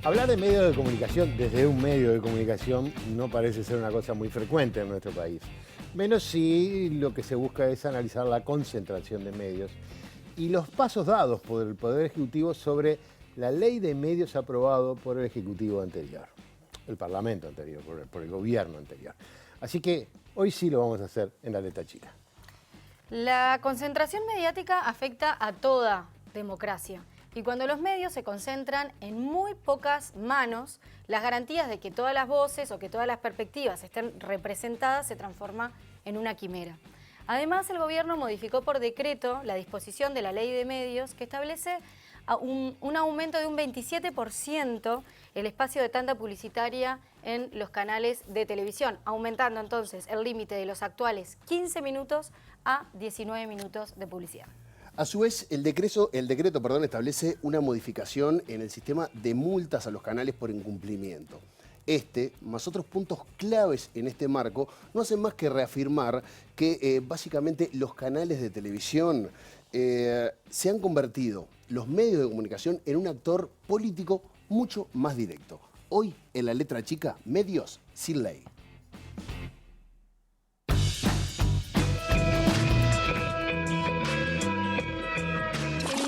Hablar de medios de comunicación desde un medio de comunicación no parece ser una cosa muy frecuente en nuestro país. Menos si lo que se busca es analizar la concentración de medios y los pasos dados por el Poder Ejecutivo sobre la ley de medios aprobado por el Ejecutivo anterior, el Parlamento anterior, por el gobierno anterior. Así que hoy sí lo vamos a hacer en la letra chica. La concentración mediática afecta a toda democracia. Y cuando los medios se concentran en muy pocas manos, las garantías de que todas las voces o que todas las perspectivas estén representadas se transforma en una quimera. Además, el gobierno modificó por decreto la disposición de la Ley de Medios que establece un aumento de un 27% el espacio de tanda publicitaria en los canales de televisión, aumentando entonces el límite de los actuales 15 minutos a 19 minutos de publicidad. A su vez, el decreto establece una modificación en el sistema de multas a los canales por incumplimiento. Más otros puntos claves en este marco, no hacen más que reafirmar que básicamente los canales de televisión se han convertido, los medios de comunicación, en un actor político mucho más directo. Hoy, en la letra chica, medios sin ley.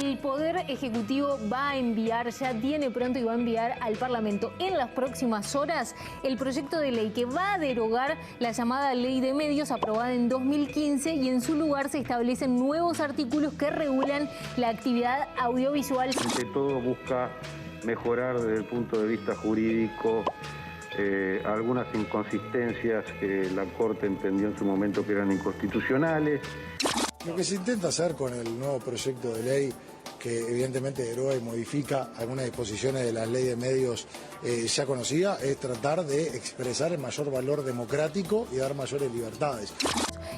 El Poder Ejecutivo va a enviar, ya tiene pronto y va a enviar al Parlamento en las próximas horas el proyecto de ley que va a derogar la llamada Ley de Medios aprobada en 2015 y en su lugar se establecen nuevos artículos que regulan la actividad audiovisual. Ante todo busca mejorar desde el punto de vista jurídico algunas inconsistencias que la Corte entendió en su momento que eran inconstitucionales. Lo que se intenta hacer con el nuevo proyecto de ley, que evidentemente deroga y modifica algunas disposiciones de la ley de medios ya conocida, es tratar de expresar el mayor valor democrático y dar mayores libertades.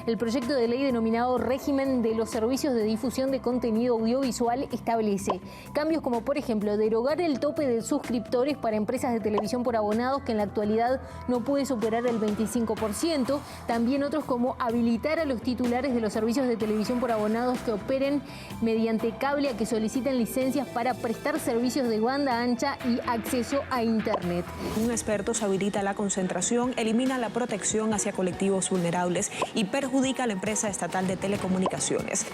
El proyecto de ley denominado Régimen de los Servicios de Difusión de Contenido Audiovisual establece cambios como, por ejemplo, derogar el tope de suscriptores para empresas de televisión por abonados que en la actualidad no puede superar el 25%. También otros como habilitar a los titulares de los servicios de televisión por abonados que operen mediante cable a que soliciten licencias para prestar servicios de banda ancha y acceso a Internet. Un experto habilita la concentración, elimina la protección hacia colectivos vulnerables y perjudica a la empresa estatal de telecomunicaciones.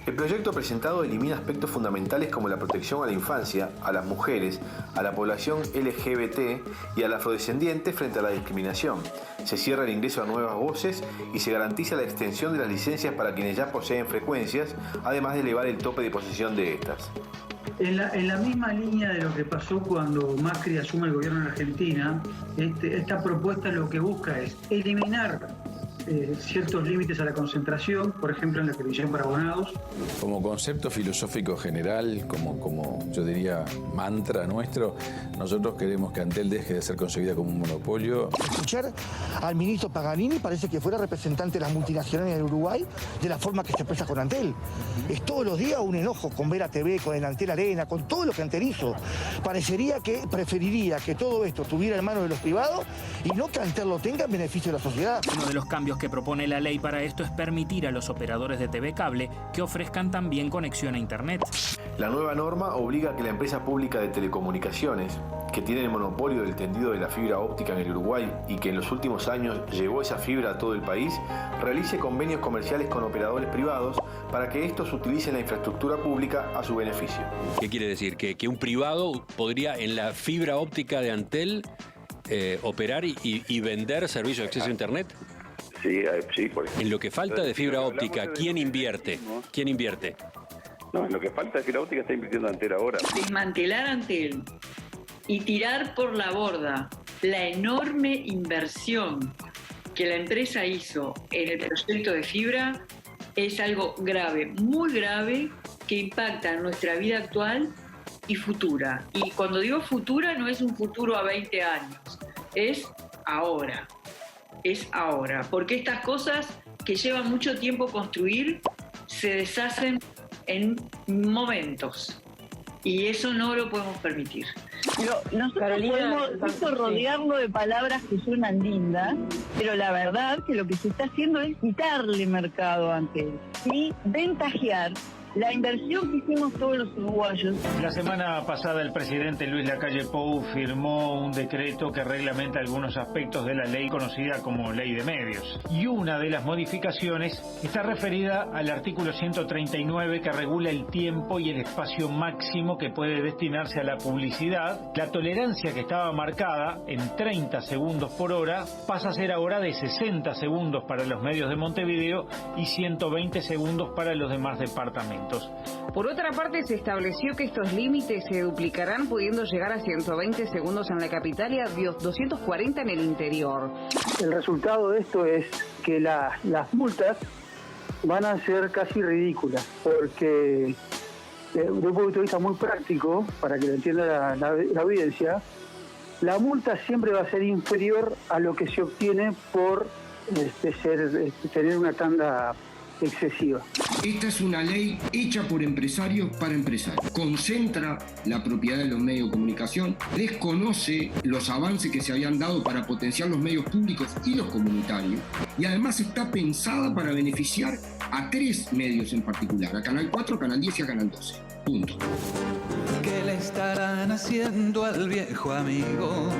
El proyecto presentado elimina aspectos fundamentales como la protección a la infancia, a las mujeres, a la población LGBT y al afrodescendiente frente a la discriminación. Se cierra el ingreso a nuevas voces y se garantiza la extensión de las licencias para quienes ya poseen frecuencias, además de elevar el tope de posesión de estas. En la misma línea de lo que pasó cuando Macri asume el gobierno en Argentina, esta propuesta lo que busca es eliminar ciertos límites a la concentración, por ejemplo en la televisión para abonados. Como concepto filosófico general, como yo diría mantra nuestro, nosotros queremos que Antel deje de ser concebida como un monopolio. Escuchar al ministro Paganini parece que fuera representante de las multinacionales en Uruguay de la forma que se expresa con Antel. Es todos los días un enojo con Vera TV, con el Antel Arena, con todo lo que Antel hizo. Parecería que preferiría que todo esto estuviera en manos de los privados y no que Antel lo tenga en beneficio de la sociedad. Uno de los cambios que propone la ley para esto es permitir a los operadores de TV cable que ofrezcan también conexión a Internet. La nueva norma obliga a que la empresa pública de telecomunicaciones, que tiene el monopolio del tendido de la fibra óptica en el Uruguay y que en los últimos años llevó esa fibra a todo el país, realice convenios comerciales con operadores privados para que estos utilicen la infraestructura pública a su beneficio. ¿Qué quiere decir? Que un privado podría en la fibra óptica de Antel operar y vender servicios de acceso a Internet. Sí, por ejemplo. En lo que falta de fibra óptica, ¿quién invierte? ¿Quién invierte? No, en lo que falta de fibra óptica está invirtiendo Antel ahora. Desmantelar Antel y tirar por la borda la enorme inversión que la empresa hizo en el proyecto de fibra es algo grave, muy grave, que impacta en nuestra vida actual y futura. Y cuando digo futura, no es un futuro a 20 años, es ahora. Es ahora, porque estas cosas que llevan mucho tiempo construir se deshacen en momentos y eso no lo podemos permitir. Pero nosotros podemos rodearlo de palabras que suenan lindas, pero la verdad que lo que se está haciendo es quitarle mercado a Antel y ventajear la inversión que hicimos todos los uruguayos. La semana pasada el presidente Luis Lacalle Pou firmó un decreto que reglamenta algunos aspectos de la ley conocida como Ley de Medios. Y una de las modificaciones está referida al artículo 139 que regula el tiempo y el espacio máximo que puede destinarse a la publicidad. La tolerancia que estaba marcada en 30 segundos por hora pasa a ser ahora de 60 segundos para los medios de Montevideo y 120 segundos para los demás departamentos. Por otra parte, se estableció que estos límites se duplicarán, pudiendo llegar a 120 segundos en la capital y a 240 en el interior. El resultado de esto es que las multas van a ser casi ridículas, porque desde un punto de vista muy práctico, para que lo entienda la audiencia, la multa siempre va a ser inferior a lo que se obtiene por tener una tanda excesiva. Esta es una ley hecha por empresarios para empresarios. Concentra la propiedad de los medios de comunicación, desconoce los avances que se habían dado para potenciar los medios públicos y los comunitarios, y además está pensada para beneficiar a 3 medios en particular, a Canal 4, Canal 10 y a Canal 12. Punto. ¿Qué le estarán haciendo al viejo amigo?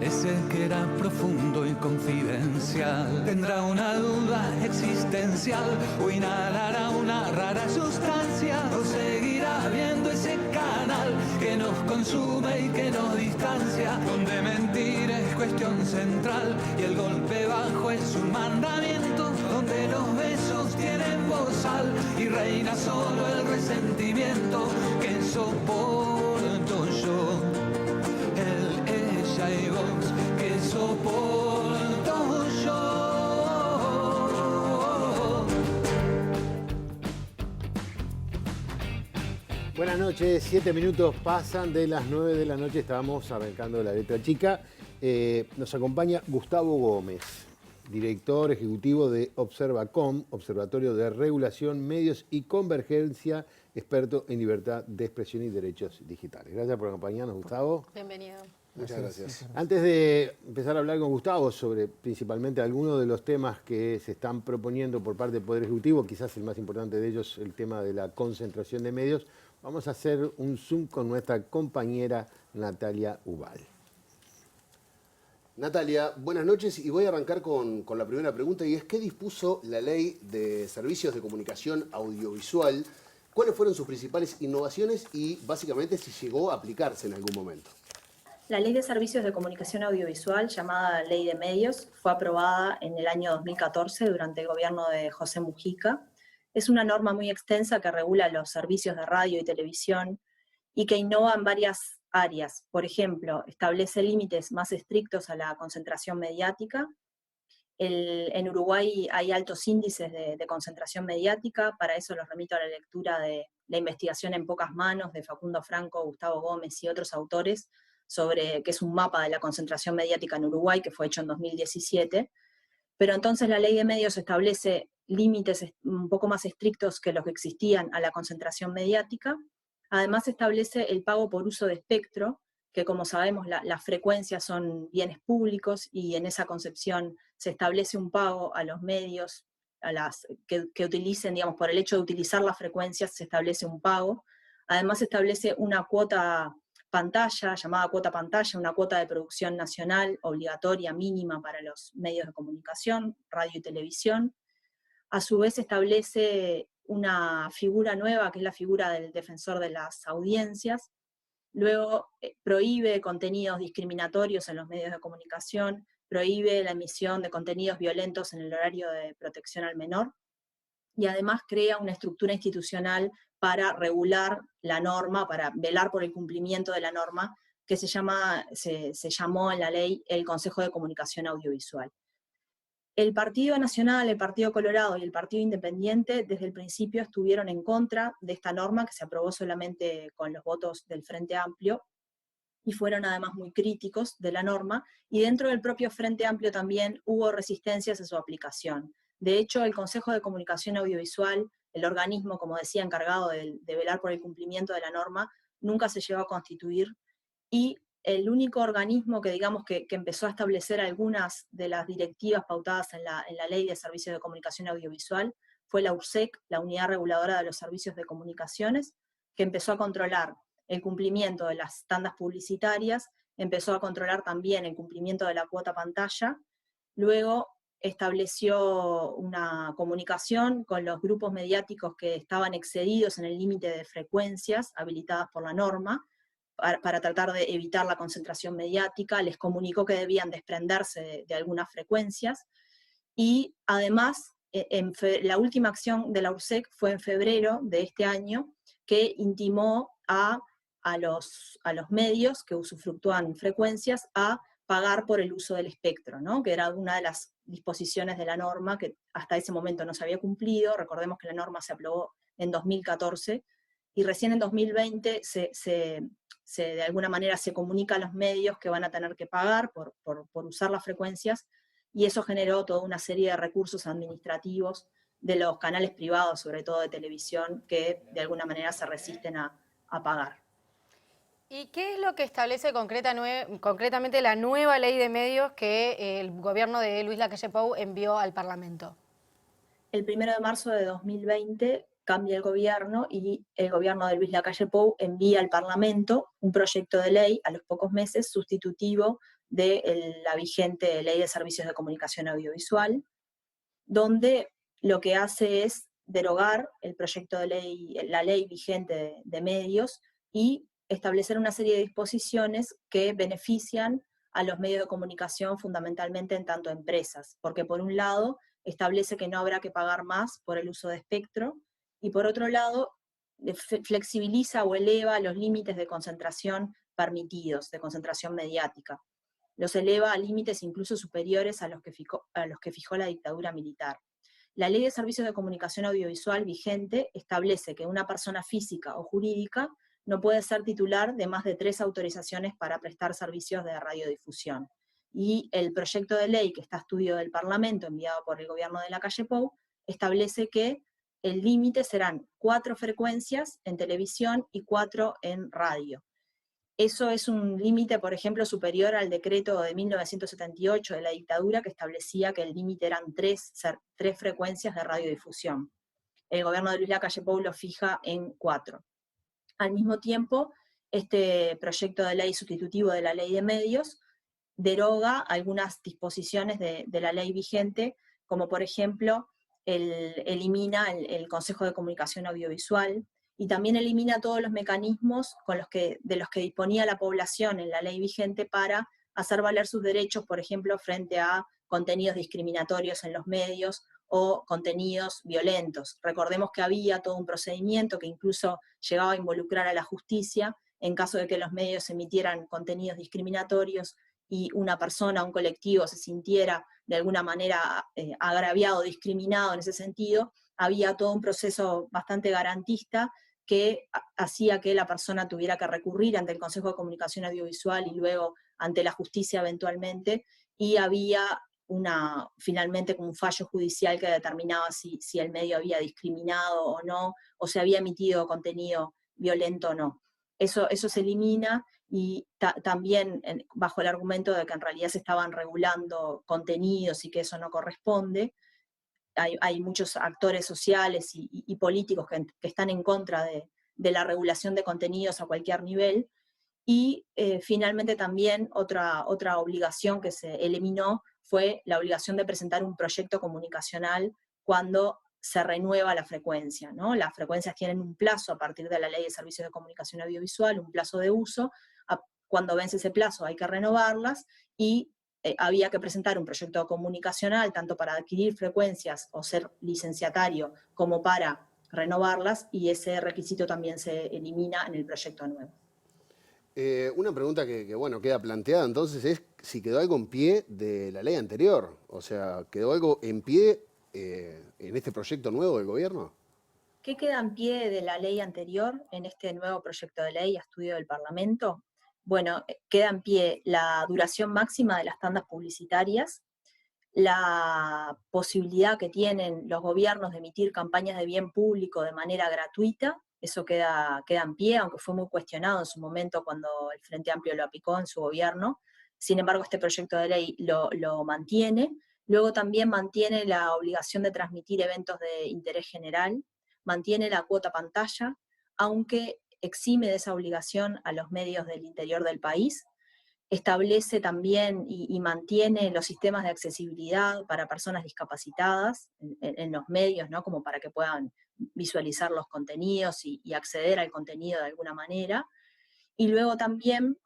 Ese que era profundo y confidencial tendrá una duda existencial o inhalará una rara sustancia o seguirá viendo ese canal que nos consume y que nos distancia, donde mentir es cuestión central y el golpe bajo es un mandamiento, donde los besos tienen bozal y reina solo el resentimiento que soporto yo. Y vos que soporto yo. Buenas noches, 7 minutos pasan de las 9 de la noche, estábamos arrancando la letra chica. Nos acompaña Gustavo Gómez, director ejecutivo de Observacom, Observatorio de Regulación, Medios y Convergencia, experto en libertad de expresión y derechos digitales. Gracias por acompañarnos, Gustavo. Bienvenido. Muchas gracias. Antes de empezar a hablar con Gustavo sobre principalmente algunos de los temas que se están proponiendo por parte del Poder Ejecutivo, quizás el más importante de ellos, el tema de la concentración de medios, vamos a hacer un Zoom con nuestra compañera Natalia Ubal. Natalia, buenas noches y voy a arrancar con la primera pregunta y es ¿qué dispuso la Ley de Servicios de Comunicación Audiovisual? ¿Cuáles fueron sus principales innovaciones y básicamente si llegó a aplicarse en algún momento? La Ley de Servicios de Comunicación Audiovisual, llamada Ley de Medios, fue aprobada en el año 2014 durante el gobierno de José Mujica. Es una norma muy extensa que regula los servicios de radio y televisión y que innova en varias áreas. Por ejemplo, establece límites más estrictos a la concentración mediática. En Uruguay hay altos índices de concentración mediática, para eso los remito a la lectura de La investigación en pocas manos de Facundo Franco, Gustavo Gómez y otros autores, que es un mapa de la concentración mediática en Uruguay, que fue hecho en 2017, pero entonces la Ley de Medios establece límites un poco más estrictos que los que existían a la concentración mediática. Además establece el pago por uso de espectro, que como sabemos las frecuencias son bienes públicos y en esa concepción se establece un pago a los medios que utilicen, digamos, por el hecho de utilizar las frecuencias se establece un pago. Además se establece una cuota pantalla, llamada cuota pantalla, una cuota de producción nacional obligatoria mínima para los medios de comunicación, radio y televisión. A su vez establece una figura nueva, que es la figura del defensor de las audiencias. Luego prohíbe contenidos discriminatorios en los medios de comunicación, prohíbe la emisión de contenidos violentos en el horario de protección al menor, y además crea una estructura institucional para regular la norma, para velar por el cumplimiento de la norma, que se llamó en la ley el Consejo de Comunicación Audiovisual. El Partido Nacional, el Partido Colorado y el Partido Independiente desde el principio estuvieron en contra de esta norma, que se aprobó solamente con los votos del Frente Amplio, y fueron además muy críticos de la norma, y dentro del propio Frente Amplio también hubo resistencias a su aplicación. De hecho, el Consejo de Comunicación Audiovisual, el organismo, como decía, encargado de velar por el cumplimiento de la norma, nunca se llegó a constituir, y el único organismo que digamos que empezó a establecer algunas de las directivas pautadas en la Ley de Servicios de Comunicación Audiovisual fue la URSEC, la Unidad Reguladora de los Servicios de Comunicaciones, que empezó a controlar el cumplimiento de las tandas publicitarias, empezó a controlar también el cumplimiento de la cuota pantalla, luego estableció una comunicación con los grupos mediáticos que estaban excedidos en el límite de frecuencias habilitadas por la norma, para tratar de evitar la concentración mediática, les comunicó que debían desprenderse de algunas frecuencias, y además la última acción de la URSEC fue en febrero de este año, que intimó a los medios que usufructúan frecuencias a pagar por el uso del espectro, ¿no? Que era una de las disposiciones de la norma que hasta ese momento no se había cumplido. Recordemos que la norma se aprobó en 2014, y recién en 2020 de alguna manera se comunica a los medios que van a tener que pagar por usar las frecuencias, y eso generó toda una serie de recursos administrativos de los canales privados, sobre todo de televisión, que de alguna manera se resisten a pagar. ¿Y qué es lo que establece concretamente la nueva ley de medios que el gobierno de Luis Lacalle Pou envió al Parlamento? El 1 de marzo de 2020 cambia el gobierno, y el gobierno de Luis Lacalle Pou envía al Parlamento un proyecto de ley a los pocos meses sustitutivo de la vigente Ley de Servicios de Comunicación Audiovisual, donde lo que hace es derogar el proyecto de ley, la ley vigente de medios, y establecer una serie de disposiciones que benefician a los medios de comunicación fundamentalmente en tanto empresas, porque por un lado establece que no habrá que pagar más por el uso de espectro, y por otro lado flexibiliza o eleva los límites de concentración permitidos, de concentración mediática. Los eleva a límites incluso superiores a los que fijó la dictadura militar. La Ley de Servicios de Comunicación Audiovisual vigente establece que una persona física o jurídica no puede ser titular de más de 3 autorizaciones para prestar servicios de radiodifusión. Y el proyecto de ley que está a estudio del Parlamento, enviado por el gobierno de Lacalle Pou, establece que el límite serán 4 frecuencias en televisión y 4 en radio. Eso es un límite, por ejemplo, superior al decreto de 1978 de la dictadura, que establecía que el límite eran 3 frecuencias de radiodifusión. El gobierno de Luis Lacalle Pou lo fija en 4. Al mismo tiempo, este proyecto de ley sustitutivo de la Ley de Medios deroga algunas disposiciones de la ley vigente, como por ejemplo, elimina el Consejo de Comunicación Audiovisual, y también elimina todos los mecanismos de los que disponía la población en la ley vigente para hacer valer sus derechos, por ejemplo, frente a contenidos discriminatorios en los medios o contenidos violentos. Recordemos que había todo un procedimiento que incluso llegaba a involucrar a la justicia en caso de que los medios emitieran contenidos discriminatorios y una persona, un colectivo, se sintiera de alguna manera agraviado o discriminado en ese sentido. Había todo un proceso bastante garantista que hacía que la persona tuviera que recurrir ante el Consejo de Comunicación Audiovisual y luego ante la justicia eventualmente, y había finalmente como un fallo judicial que determinaba si el medio había discriminado o no, o se había emitido contenido violento o no. Eso se elimina, y también bajo el argumento de que en realidad se estaban regulando contenidos y que eso no corresponde. Hay muchos actores sociales y políticos que están en contra de la regulación de contenidos a cualquier nivel. Y finalmente también otra obligación que se eliminó fue la obligación de presentar un proyecto comunicacional cuando se renueva la frecuencia, ¿no? Las frecuencias tienen un plazo a partir de la Ley de Servicios de Comunicación Audiovisual, un plazo de uso. Cuando vence ese plazo hay que renovarlas, y había que presentar un proyecto comunicacional tanto para adquirir frecuencias o ser licenciatario como para renovarlas, y ese requisito también se elimina en el proyecto nuevo. Una pregunta que bueno, queda planteada entonces es si quedó algo en pie de la ley anterior, o sea, ¿quedó algo en pie en este proyecto nuevo del gobierno? ¿Qué queda en pie de la ley anterior en este nuevo proyecto de ley a estudio del Parlamento? Bueno, queda en pie la duración máxima de las tandas publicitarias, la posibilidad que tienen los gobiernos de emitir campañas de bien público de manera gratuita. Eso queda en pie, aunque fue muy cuestionado en su momento cuando el Frente Amplio lo aplicó en su gobierno. Sin embargo, este proyecto de ley lo mantiene. Luego también mantiene la obligación de transmitir eventos de interés general, mantiene la cuota pantalla, aunque exime de esa obligación a los medios del interior del país. Establece también y mantiene los sistemas de accesibilidad para personas discapacitadas en los medios, ¿no? Como para que puedan visualizar los contenidos y acceder al contenido de alguna manera. Y luego también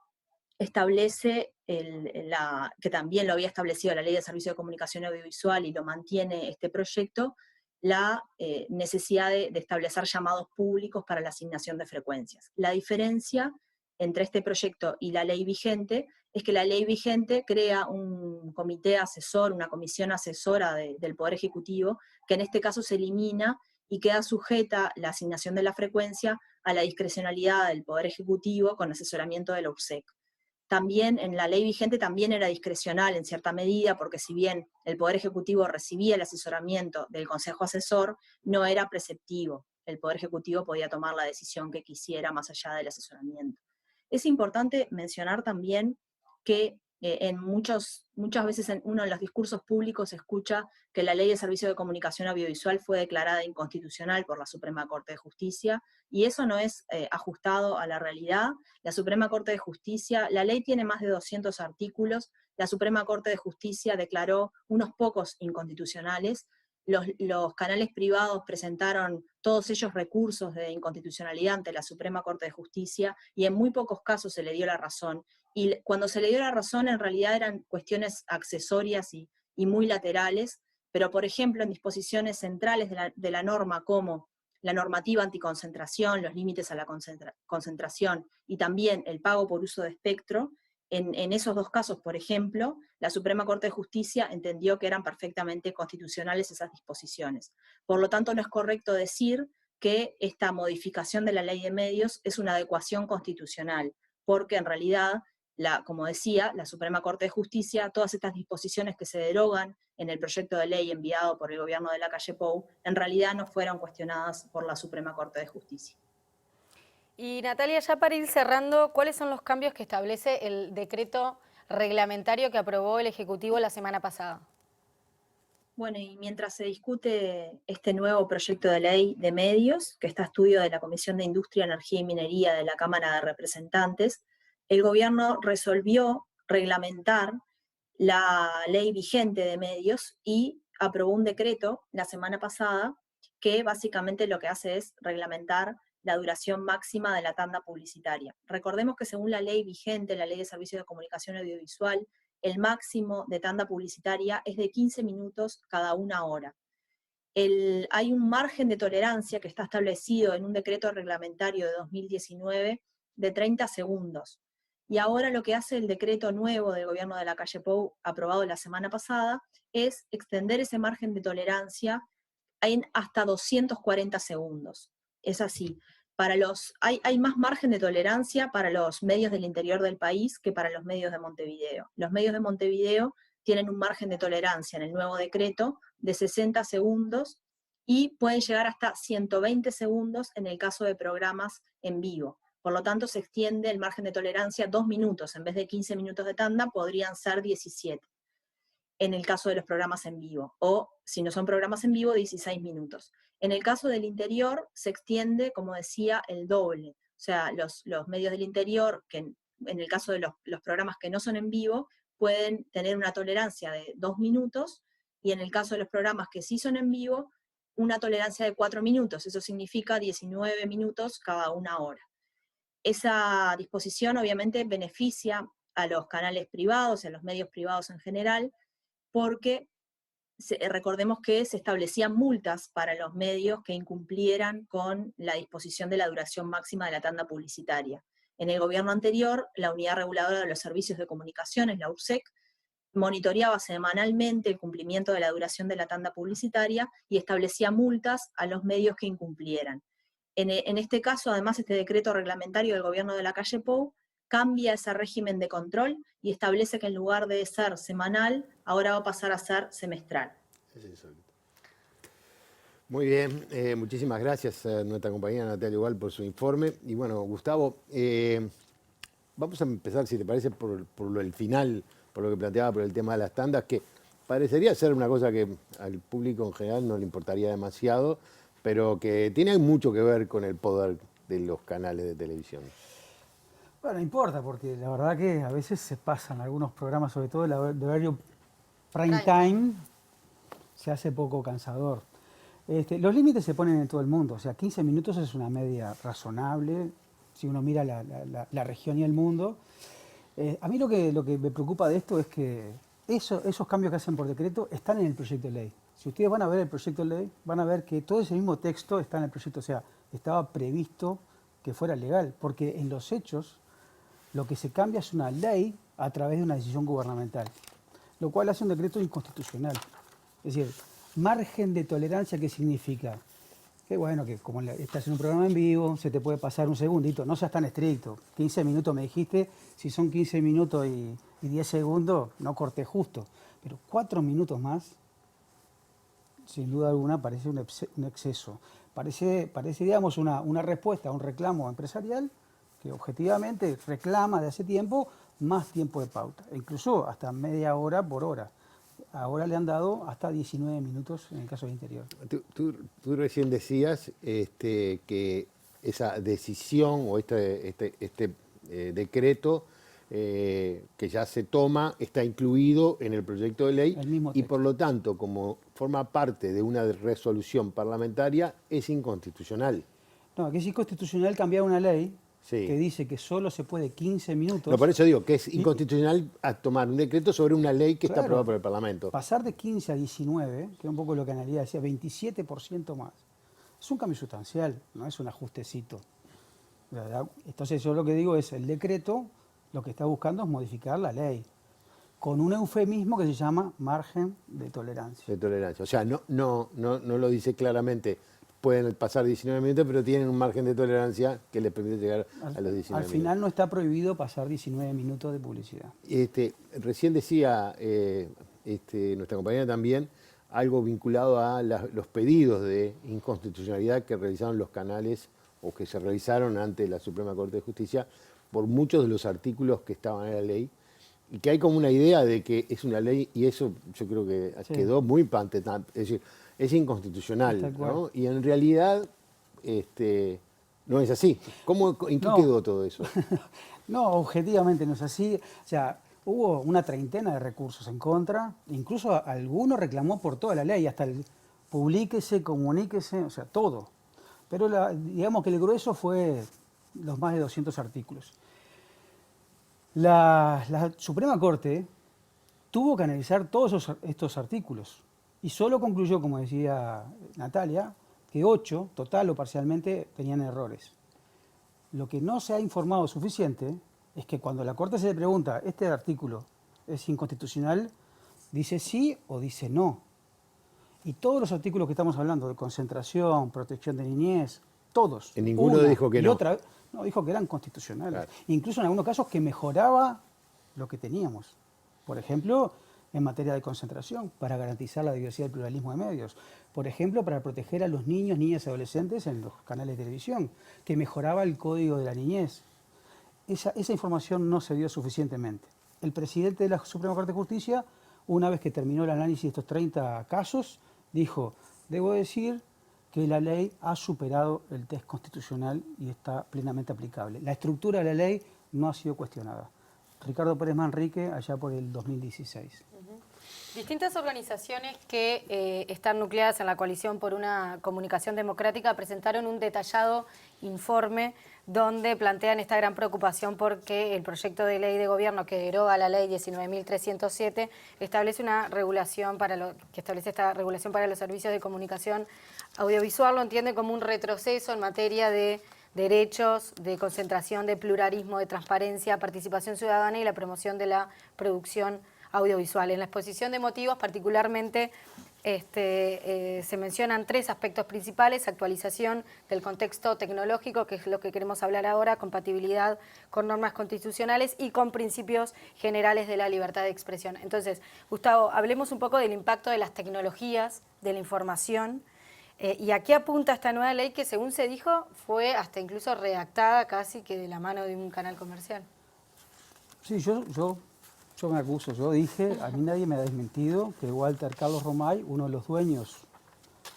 establece, que también lo había establecido la Ley de Servicio de Comunicación Audiovisual y lo mantiene este proyecto, la necesidad de establecer llamados públicos para la asignación de frecuencias. La diferencia entre este proyecto y la ley vigente es que la ley vigente crea un comité asesor, una comisión asesora del Poder Ejecutivo, que en este caso se elimina y queda sujeta la asignación de la frecuencia a la discrecionalidad del Poder Ejecutivo con asesoramiento de la URSEC. También en la ley vigente también era discrecional en cierta medida, porque si bien el Poder Ejecutivo recibía el asesoramiento del Consejo Asesor, no era preceptivo. El Poder Ejecutivo podía tomar la decisión que quisiera más allá del asesoramiento. Es importante mencionar también que muchas veces en uno de los discursos públicos se escucha que la Ley de Servicio de Comunicación Audiovisual fue declarada inconstitucional por la Suprema Corte de Justicia, y eso no es ajustado a la realidad. La Suprema Corte de Justicia, la ley tiene más de 200 artículos, la Suprema Corte de Justicia declaró unos pocos inconstitucionales. Los canales privados presentaron todos ellos recursos de inconstitucionalidad ante la Suprema Corte de Justicia y en muy pocos casos se le dio la razón. Y cuando se le dio la razón en realidad eran cuestiones accesorias y muy laterales, pero por ejemplo en disposiciones centrales de la norma como la normativa anticoncentración, los límites a la concentración y también el pago por uso de espectro, en esos dos casos, por ejemplo, la Suprema Corte de Justicia entendió que eran perfectamente constitucionales esas disposiciones. Por lo tanto, no es correcto decir que esta modificación de la ley de medios es una adecuación constitucional, porque en realidad, como decía, la Suprema Corte de Justicia, todas estas disposiciones que se derogan en el proyecto de ley enviado por el gobierno de Lacalle Pou, en realidad no fueron cuestionadas por la Suprema Corte de Justicia. Y Natalia, ya para ir cerrando, ¿cuáles son los cambios que establece el decreto reglamentario que aprobó el Ejecutivo la semana pasada? Bueno, y mientras se discute este nuevo proyecto de ley de medios, que está a estudio de la Comisión de Industria, Energía y Minería de la Cámara de Representantes, el gobierno resolvió reglamentar la ley vigente de medios y aprobó un decreto la semana pasada que básicamente lo que hace es reglamentar la duración máxima de la tanda publicitaria. Recordemos que según la ley vigente, la Ley de Servicios de Comunicación Audiovisual, el máximo de tanda publicitaria es de 15 minutos cada una hora. Hay un margen de tolerancia que está establecido en un decreto reglamentario de 2019 de 30 segundos. Y ahora lo que hace el decreto nuevo del gobierno de Lacalle Pou, aprobado la semana pasada, es extender ese margen de tolerancia en hasta 240 segundos. Es así. Hay más margen de tolerancia para los medios del interior del país que para los medios de Montevideo. Los medios de Montevideo tienen un margen de tolerancia en el nuevo decreto de 60 segundos y pueden llegar hasta 120 segundos en el caso de programas en vivo. Por lo tanto, se extiende el margen de tolerancia 2 minutos. En vez de 15 minutos de tanda, podrían ser 17 en el caso de los programas en vivo. O, si no son programas en vivo, 16 minutos. En el caso del interior, se extiende, como decía, el doble. O sea, los medios del interior, que en el caso de los programas que no son en vivo, pueden tener una tolerancia de 2 minutos, y en el caso de los programas que sí son en vivo, una tolerancia de 4 minutos. Eso significa 19 minutos cada una hora. Esa disposición obviamente beneficia a los canales privados, a los medios privados en general, porque recordemos que se establecían multas para los medios que incumplieran con la disposición de la duración máxima de la tanda publicitaria. En el gobierno anterior, la Unidad Reguladora de los Servicios de Comunicaciones, la URSEC, monitoreaba semanalmente el cumplimiento de la duración de la tanda publicitaria y establecía multas a los medios que incumplieran. En este caso, además, este decreto reglamentario del gobierno de Lacalle Pou cambia ese régimen de control y establece que en lugar de ser semanal, ahora va a pasar a ser semestral. Muy bien, muchísimas gracias a nuestra compañera Natalia Ubal por su informe. Y bueno, Gustavo, vamos a empezar, si te parece, por el final, por lo que planteaba, por el tema de las tandas, que parecería ser una cosa que al público en general no le importaría demasiado, pero que tiene mucho que ver con el poder de los canales de televisión. Bueno, importa, porque la verdad que a veces se pasan algunos programas, sobre todo el horario prime time, se hace poco cansador. Los límites se ponen en todo el mundo, o sea, 15 minutos es una media razonable, si uno mira la región y el mundo. A mí lo que me preocupa de esto es que esos cambios que hacen por decreto están en el proyecto de ley. Si ustedes van a ver el proyecto de ley, van a ver que todo ese mismo texto está en el proyecto, o sea, estaba previsto que fuera legal, porque en los hechos lo que se cambia es una ley a través de una decisión gubernamental, lo cual hace un decreto inconstitucional. Es decir, margen de tolerancia, ¿qué significa? Que bueno, que como estás en un programa en vivo, se te puede pasar un segundito, no seas tan estricto. 15 minutos me dijiste, si son 15 minutos y 10 segundos, no corté justo. Pero 4 minutos más, sin duda alguna, parece un exceso. Parece digamos, una respuesta a un reclamo empresarial que objetivamente reclama de hace tiempo más tiempo de pauta, e incluso hasta media hora por hora. Ahora le han dado hasta 19 minutos en el caso del interior. Tú recién decías que esa decisión o este decreto que ya se toma está incluido en el proyecto de ley y por lo tanto, como forma parte de una resolución parlamentaria, es inconstitucional. No, que es inconstitucional cambiar una ley que dice que solo se puede 15 minutos. No, por eso digo que es inconstitucional a tomar un decreto sobre una ley que está aprobada por el Parlamento. Pasar de 15 a 19, que es un poco lo que Analía decía, 27% más. Es un cambio sustancial, no es un ajustecito. Entonces yo lo que digo es, el decreto lo que está buscando es modificar la ley, con un eufemismo que se llama margen de tolerancia. De tolerancia. O sea, no lo dice claramente. Pueden pasar 19 minutos, pero tienen un margen de tolerancia que les permite llegar a los 19 minutos. Al final no está prohibido pasar 19 minutos de publicidad. Recién decía nuestra compañera también algo vinculado a los pedidos de inconstitucionalidad que realizaron los canales o que se realizaron ante la Suprema Corte de Justicia por muchos de los artículos que estaban en la ley y que hay como una idea de que es una ley y eso yo creo que quedó muy patente. Es decir, es inconstitucional, ¿no? Y en realidad no es así. ¿En qué quedó todo eso? No, objetivamente no es así. O sea, hubo una treintena de recursos en contra, incluso alguno reclamó por toda la ley, hasta el publíquese, comuníquese, o sea, todo. Pero digamos que el grueso fue los más de 200 artículos. La Suprema Corte tuvo que analizar todos estos artículos. Y solo concluyó, como decía Natalia, que 8, total o parcialmente, tenían errores. Lo que no se ha informado suficiente es que cuando la Corte se le pregunta, ¿este artículo es inconstitucional?, dice sí o dice no. Y todos los artículos que estamos hablando, de concentración, protección de niñez, todos. En ninguno dijo que no. No, dijo que eran constitucionales. Claro. Incluso en algunos casos que mejoraba lo que teníamos. Por ejemplo, en materia de concentración, para garantizar la diversidad y el pluralismo de medios. Por ejemplo, para proteger a los niños, niñas y adolescentes en los canales de televisión, que mejoraba el código de la niñez. Esa información no se dio suficientemente. El presidente de la Suprema Corte de Justicia, una vez que terminó el análisis de estos 30 casos, dijo, debo decir que la ley ha superado el test constitucional y está plenamente aplicable. La estructura de la ley no ha sido cuestionada. Ricardo Pérez Manrique, allá por el 2016. Distintas organizaciones que están nucleadas en la Coalición por una Comunicación Democrática presentaron un detallado informe donde plantean esta gran preocupación porque el proyecto de ley de gobierno que deroga la ley 19.307 establece una regulación esta regulación para los servicios de comunicación audiovisual, lo entiende como un retroceso en materia de derechos, de concentración, de pluralismo, de transparencia, participación ciudadana y la promoción de la producción audiovisual. En la exposición de motivos particularmente se mencionan 3 aspectos principales: actualización del contexto tecnológico, que es lo que queremos hablar ahora, compatibilidad con normas constitucionales y con principios generales de la libertad de expresión. Entonces, Gustavo, hablemos un poco del impacto de las tecnologías, de la información, y a qué apunta esta nueva ley que, según se dijo, fue hasta incluso redactada casi que de la mano de un canal comercial. Sí, yo Yo me acuso, yo dije, a mí nadie me ha desmentido que Walter Carlos Romay, uno de los dueños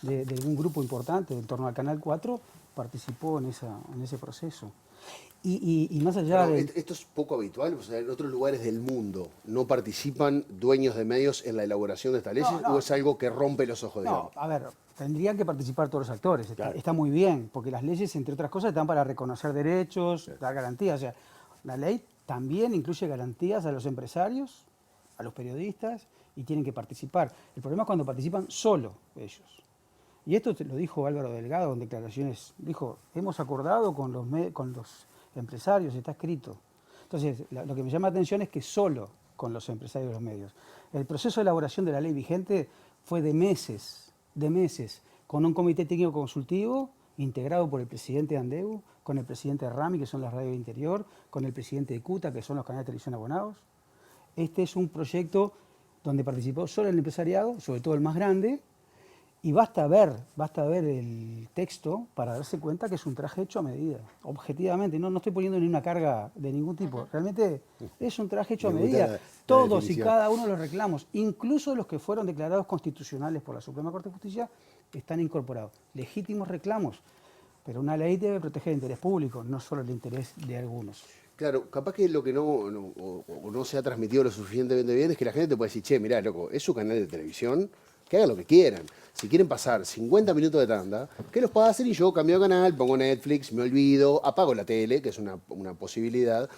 de un grupo importante en torno al Canal 4, participó en ese proceso. Y más allá de... Esto es poco habitual, o sea, en otros lugares del mundo no participan dueños de medios en la elaboración de estas leyes, ¿o es algo que rompe los ojos de No, a ver, tendrían que participar todos los actores, claro. Está muy bien, porque las leyes, entre otras cosas, están para reconocer derechos, dar garantías, o sea, la ley también incluye garantías a los empresarios, a los periodistas, y tienen que participar. El problema es cuando participan solo ellos. Y esto lo dijo Álvaro Delgado en declaraciones, dijo, hemos acordado con los empresarios, está escrito. Entonces, lo que me llama la atención es que solo con los empresarios de los medios. El proceso de elaboración de la ley vigente fue de meses, con un comité técnico consultivo integrado por el presidente de Andeu, con el presidente de Rami, que son las radios de interior, con el presidente de CUTA, que son los canales de televisión abonados. Este es un proyecto donde participó solo el empresariado, sobre todo el más grande, y basta ver el texto para darse cuenta que es un traje hecho a medida, objetivamente. No estoy poniendo ni una carga de ningún tipo. Realmente es un traje hecho a medida. Todos y cada uno de los reclamos, incluso los que fueron declarados constitucionales por la Suprema Corte de Justicia, están incorporados. Legítimos reclamos, pero una ley debe proteger el interés público, no solo el interés de algunos. Claro, capaz que lo que no se ha transmitido lo suficientemente bien es que la gente te puede decir, che, mirá, loco, es su canal de televisión, que hagan lo que quieran. Si quieren pasar 50 minutos de tanda, que los pueda hacer y yo cambio de canal, pongo Netflix, me olvido, apago la tele, que es una posibilidad.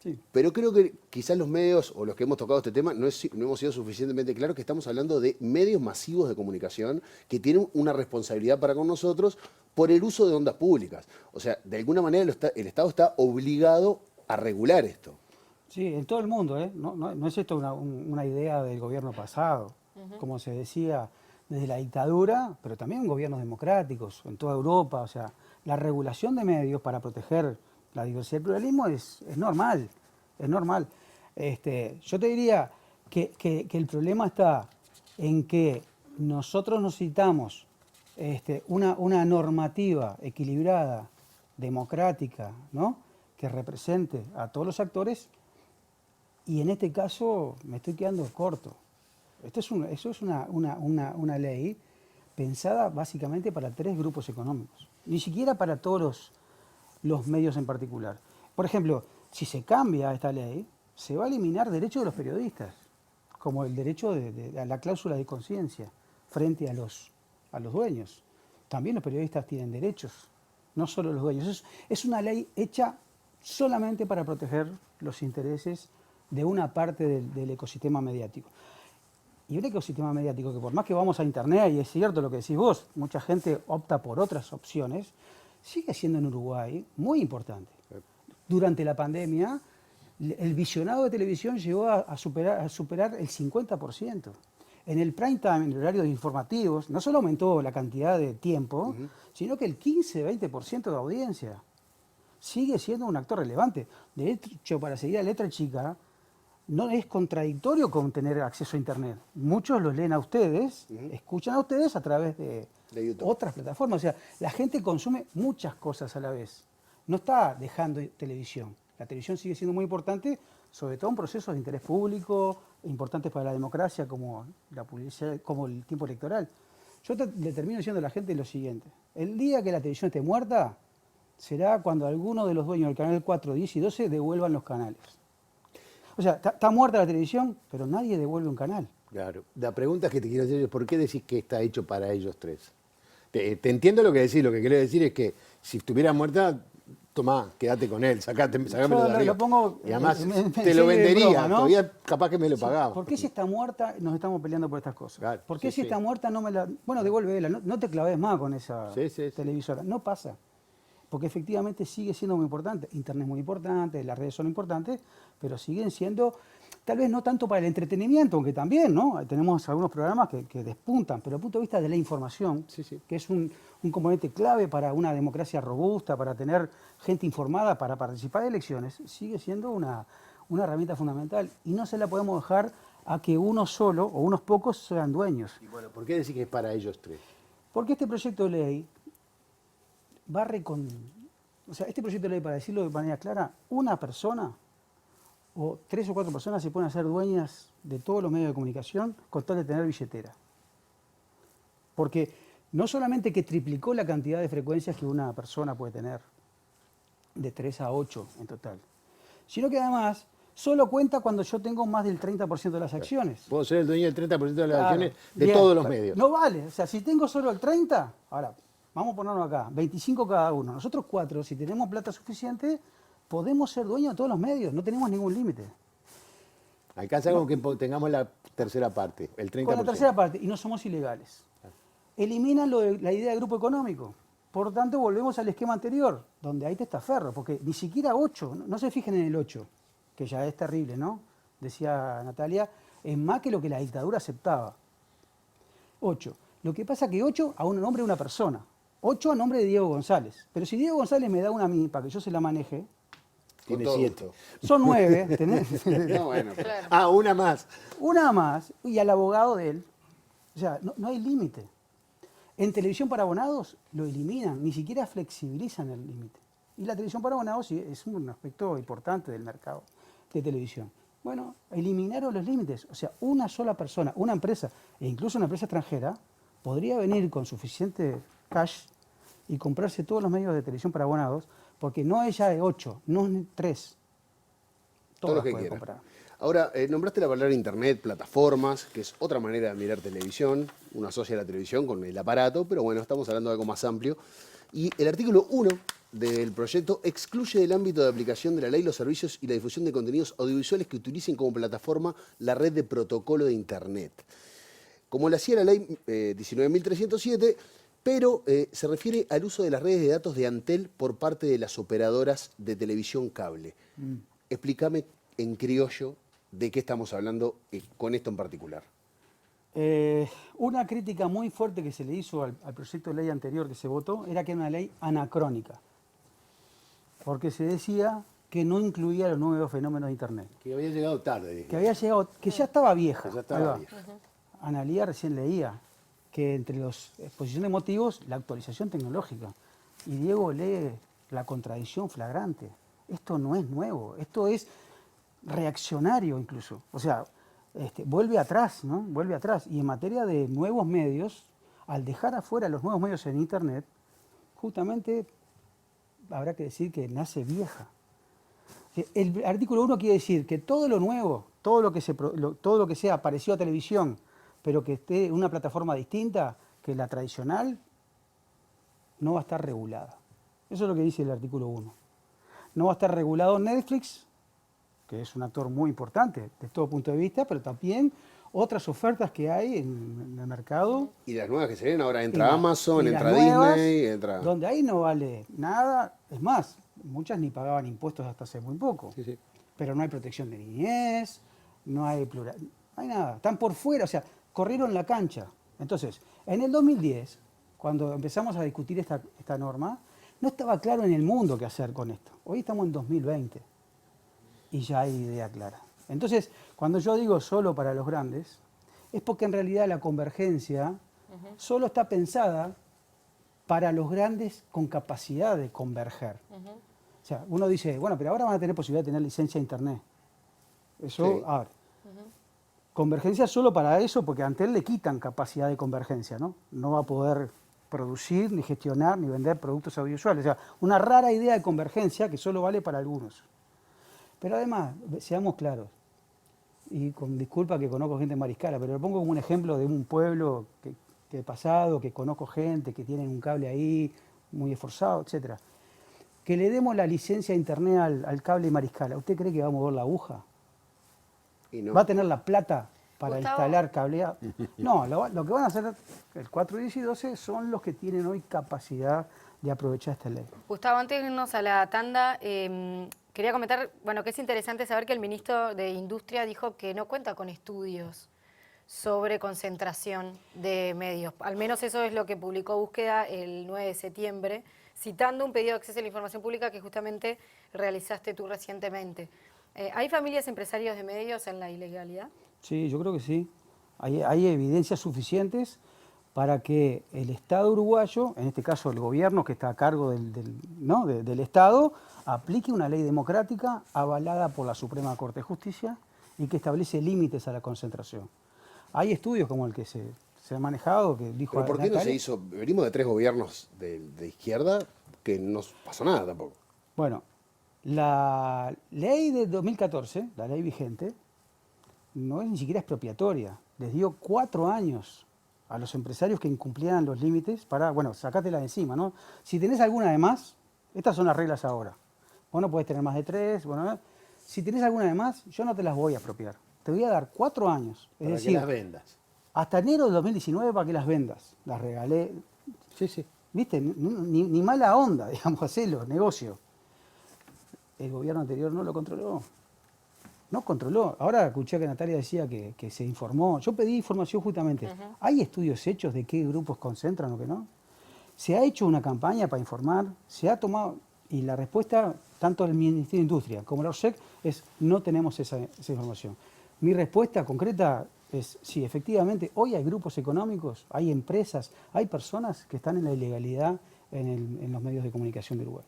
Sí. Pero creo que quizás los medios, o los que hemos tocado este tema, no hemos sido suficientemente claros que estamos hablando de medios masivos de comunicación que tienen una responsabilidad para con nosotros por el uso de ondas públicas. O sea, de alguna manera el Estado está obligado a regular esto. Sí, en todo el mundo, ¿eh? No es esto una idea del gobierno pasado. Como se decía, desde la dictadura, pero también en gobiernos democráticos, en toda Europa. O sea, la regulación de medios para proteger la diversidad y el pluralismo es normal, es normal. Yo te diría que el problema está en que nosotros necesitamos una normativa equilibrada, democrática, ¿no?, que represente a todos los actores, y en este caso me estoy quedando corto. Eso es una ley pensada básicamente para 3 grupos económicos, ni siquiera para todos los medios en particular. Por ejemplo, si se cambia esta ley, se va a eliminar derechos de los periodistas, como el derecho a la cláusula de conciencia frente a los dueños. También los periodistas tienen derechos, no solo los dueños. Es una ley hecha solamente para proteger los intereses de una parte del ecosistema mediático. Y un ecosistema mediático que, por más que vamos a Internet, y es cierto lo que decís vos, mucha gente opta por otras opciones, sigue siendo en Uruguay muy importante. Durante la pandemia, el visionado de televisión llegó a superar el 50%. En el prime time, en el horario de informativos, no solo aumentó la cantidad de tiempo, sino que el 15-20% de audiencia. Sigue siendo un actor relevante. De hecho, para seguir a letra chica, no es contradictorio con tener acceso a Internet. Muchos los leen a ustedes, escuchan a ustedes a través de otras plataformas. O sea, la gente consume muchas cosas a la vez. No está dejando televisión. La televisión sigue siendo muy importante, sobre todo en procesos de interés público, importantes para la democracia, como la publicidad, como el tiempo electoral. Yo le termino diciendo a la gente lo siguiente. El día que la televisión esté muerta, será cuando alguno de los dueños del Canal 4, 10 y 12 devuelvan los canales. O sea, está muerta la televisión, pero nadie devuelve un canal. Claro. La pregunta que te quiero hacer es, ¿por qué decís que está hecho para ellos 3? Te entiendo lo que decís, lo que quiero decir es que si estuviera muerta, tomá, quédate con él, sácamelo de arriba. Lo pongo, y además te lo vendería, broma, ¿no? Todavía capaz que me lo pagaba. ¿Por qué si está muerta nos estamos peleando por estas cosas? Claro, ¿Por qué si está muerta no me la... Bueno, devuélvela, no te claves más con esa televisora. No pasa. Porque efectivamente sigue siendo muy importante. Internet es muy importante, las redes son importantes, pero siguen siendo, tal vez no tanto para el entretenimiento, aunque también, ¿no? Tenemos algunos programas que despuntan, pero desde el punto de vista de la información, que es un componente clave para una democracia robusta, para tener gente informada, para participar de elecciones, sigue siendo una herramienta fundamental. Y no se la podemos dejar a que uno solo o unos pocos sean dueños. Y bueno, ¿por qué decís que es para ellos 3? Porque este proyecto de ley o sea, este proyecto de ley, para decirlo de manera clara, una persona o 3 o 4 personas se pueden hacer dueñas de todos los medios de comunicación con tal de tener billetera. Porque no solamente que triplicó la cantidad de frecuencias que una persona puede tener, de 3 a 8 en total, sino que además solo cuenta cuando yo tengo más del 30% de las acciones. Puedo ser el dueño del 30% de las Claro, acciones de bien, todos los medios. No vale, o sea, si tengo solo el 30, ahora, vamos a ponerlo acá, 25 cada uno. Nosotros 4, si tenemos plata suficiente, podemos ser dueños de todos los medios, no tenemos ningún límite. Alcanza con que tengamos la tercera parte, el 30%. Con la tercera parte, y no somos ilegales. Eliminan la idea de grupo económico. Por tanto, volvemos al esquema anterior, donde hay testaferros, porque ni siquiera 8, no se fijen en el 8, que ya es terrible, ¿no? Decía Natalia, es más que lo que la dictadura aceptaba. 8. Lo que pasa es que 8 a un nombre de una persona. 8 a nombre de Diego González. Pero si Diego González me da una a mí para que yo se la maneje, tiene 7. Son 9, ¿tenés? No, bueno. Claro. Ah, una más. Una más, y al abogado de él. O sea, no hay límite. En televisión para abonados lo eliminan, ni siquiera flexibilizan el límite. Y la televisión para abonados sí, es un aspecto importante del mercado de televisión. Bueno, eliminaron los límites. O sea, una sola persona, una empresa, e incluso una empresa extranjera, podría venir con suficiente cash y comprarse todos los medios de televisión para abonados, porque no es ya de 8, no es 3. Todo lo que pueden quiera. comprar. Ahora, nombraste la palabra internet, plataformas, que es otra manera de mirar televisión. Uno asocia la televisión con el aparato, pero bueno, estamos hablando de algo más amplio. Y el artículo 1 del proyecto excluye del ámbito de aplicación de la ley los servicios y la difusión de contenidos audiovisuales que utilicen como plataforma la red de protocolo de internet. Como lo hacía la ley 19.307, pero se refiere al uso de las redes de datos de Antel por parte de las operadoras de televisión cable. Explícame en criollo de qué estamos hablando con esto en particular. Una crítica muy fuerte que se le hizo al proyecto de ley anterior que se votó era que era una ley anacrónica, porque se decía que no incluía los nuevos fenómenos de Internet. Que había llegado tarde. Que había llegado, que ya estaba vieja. Que ya estaba vieja. Analía recién leía que entre las exposiciones de motivos, la actualización tecnológica. Y Diego lee la contradicción flagrante. Esto no es nuevo, esto es reaccionario incluso. O sea, vuelve atrás, ¿no? Vuelve atrás. Y en materia de nuevos medios, al dejar afuera los nuevos medios en Internet, justamente habrá que decir que nace vieja. El artículo 1 quiere decir que todo lo nuevo, todo lo que sea parecido a televisión, pero que esté en una plataforma distinta que la tradicional, no va a estar regulada. Eso es lo que dice el artículo 1. No va a estar regulado Netflix, que es un actor muy importante desde todo punto de vista, pero también otras ofertas que hay en el mercado. Y las nuevas que se ven, ahora entra Amazon, entra nuevas, Disney, entra... donde ahí no vale nada. Es más, muchas ni pagaban impuestos hasta hace muy poco. Sí, sí. Pero no hay protección de niñez, no hay plural, no hay nada. Están por fuera, o sea, corrieron la cancha. Entonces, en el 2010, cuando empezamos a discutir esta norma, no estaba claro en el mundo qué hacer con esto. Hoy estamos en 2020 y ya hay idea clara. Entonces, cuando yo digo solo para los grandes, es porque en realidad la convergencia solo está pensada para los grandes con capacidad de converger. O sea, uno dice, bueno, pero ahora van a tener posibilidad de tener licencia de Internet. Eso, Sí. ahora. Convergencia solo para eso, porque a Antel le quitan capacidad de convergencia, ¿no? No va a poder producir, ni gestionar, ni vender productos audiovisuales. O sea, una rara idea de convergencia que solo vale para algunos. Pero además, seamos claros, y con disculpa que conozco gente en Mariscala, pero lo pongo como un ejemplo de un pueblo que he pasado, que conozco gente, que tienen un cable ahí muy esforzado, etc. Que le demos la licencia de Internet al cable Mariscala. ¿Usted cree que va a mover la aguja? Y no. ¿Va a tener la plata para Gustavo. instalar cableado? No, lo que van a hacer el 4, 10 y 12 son los que tienen hoy capacidad de aprovechar esta ley. Gustavo, antes de irnos a la tanda, quería comentar, bueno, que es interesante saber que el ministro de Industria dijo que no cuenta con estudios sobre concentración de medios. Al menos eso es lo que publicó Búsqueda el 9 de septiembre, citando un pedido de acceso a la información pública que justamente realizaste tú recientemente. ¿Hay familias empresarios de medios en la ilegalidad? Sí, yo creo que sí. Hay evidencias suficientes para que el Estado uruguayo, en este caso el gobierno que está a cargo del Estado, aplique una ley democrática avalada por la Suprema Corte de Justicia y que establece límites a la concentración. Hay estudios como el que se ha manejado, que dijo... ¿Pero por qué no se hizo? Venimos de 3 gobiernos de izquierda que no pasó nada tampoco. Bueno, la ley de 2014, la ley vigente, no es ni siquiera expropiatoria. Les dio 4 años a los empresarios que incumplieran los límites para, bueno, sacátela de encima, ¿no? Si tenés alguna de más, estas son las reglas ahora. Vos no podés tener más de 3, bueno, si tenés alguna de más, yo no te las voy a expropiar. Te voy a dar 4 años. Es decir, que las vendas. Hasta enero de 2019 para que las vendas. Las regalé. Sí. ¿Viste? Ni mala onda, digamos, hacelo, negocio. El gobierno anterior no lo controló. No controló. Ahora escuché que Natalia decía que se informó. Yo pedí información justamente. ¿Hay estudios hechos de qué grupos concentran o qué no? ¿Se ha hecho una campaña para informar? ¿Se ha tomado? Y la respuesta, tanto del Ministerio de Industria como la ORSEC, es no tenemos esa información. Mi respuesta concreta es sí, efectivamente, hoy hay grupos económicos, hay empresas, hay personas que están en la ilegalidad en los medios de comunicación de Uruguay.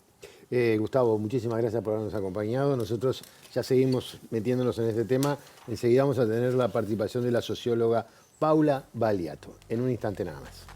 Gustavo, muchísimas gracias por habernos acompañado. Nosotros ya seguimos metiéndonos en este tema. Enseguida vamos a tener la participación de la socióloga Paula Baliato. En un instante nada más.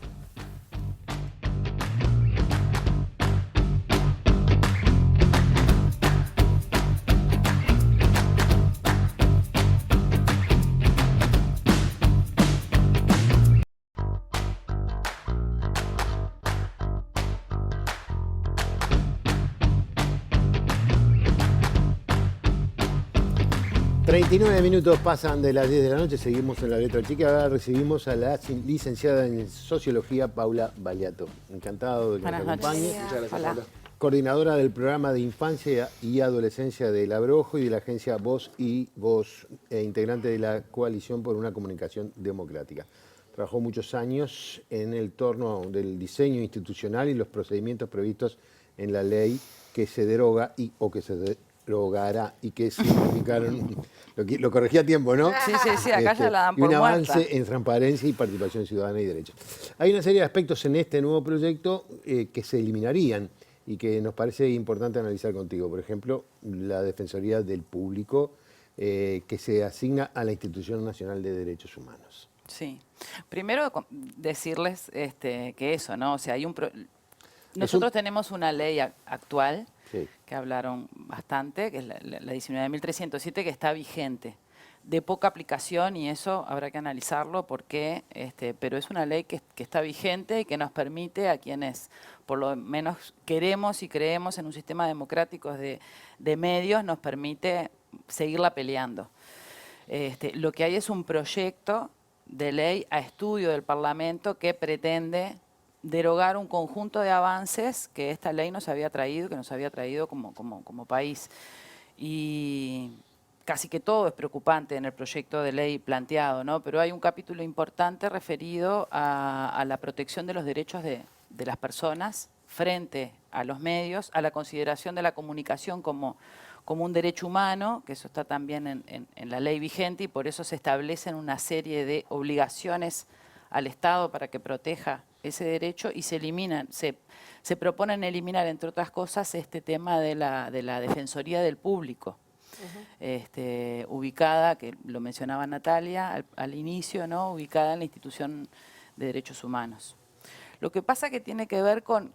...39 minutos pasan de las 10 de la noche... ...seguimos en la letra chica... ...ahora recibimos a la licenciada en Sociología... ...Paula Baliato. Encantado de que nos acompañe. Muchas gracias, Paula. Coordinadora del programa de Infancia y Adolescencia del Abrojo... ...y de la agencia Voz y Voz... ...integrante de la Coalición por una Comunicación Democrática. Trabajó muchos años en el torno del diseño institucional... ...y los procedimientos previstos en la ley... ...que se deroga o que se derogará... ...y que significaron... Lo corregí a tiempo, ¿no? Sí, acá ya la dan por muerta. Y un avance muerta. en transparencia y participación ciudadana y derechos. Hay una serie de aspectos en este nuevo proyecto que se eliminarían y que nos parece importante analizar contigo. Por ejemplo, la Defensoría del Público que se asigna a la Institución Nacional de Derechos Humanos. Sí. Primero decirles que eso, ¿no? O sea, nosotros tenemos una ley actual que hablaron bastante, que es la 19.307, que está vigente, de poca aplicación, y eso habrá que analizarlo porque, pero es una ley que está vigente y que nos permite a quienes por lo menos queremos y creemos en un sistema democrático de medios, nos permite seguirla peleando. Lo que hay es un proyecto de ley a estudio del Parlamento que pretende derogar un conjunto de avances que esta ley nos había traído, como país. Y casi que todo es preocupante en el proyecto de ley planteado, ¿no? Pero hay un capítulo importante referido a la protección de los derechos de las personas frente a los medios, a la consideración de la comunicación como un derecho humano, que eso está también en la ley vigente, y por eso se establecen una serie de obligaciones al Estado para que proteja ese derecho, y se proponen eliminar, entre otras cosas, este tema de la Defensoría del Público, ubicada, que lo mencionaba Natalia al inicio, ¿no? Ubicada en la Institución de Derechos Humanos. Lo que pasa que tiene que ver con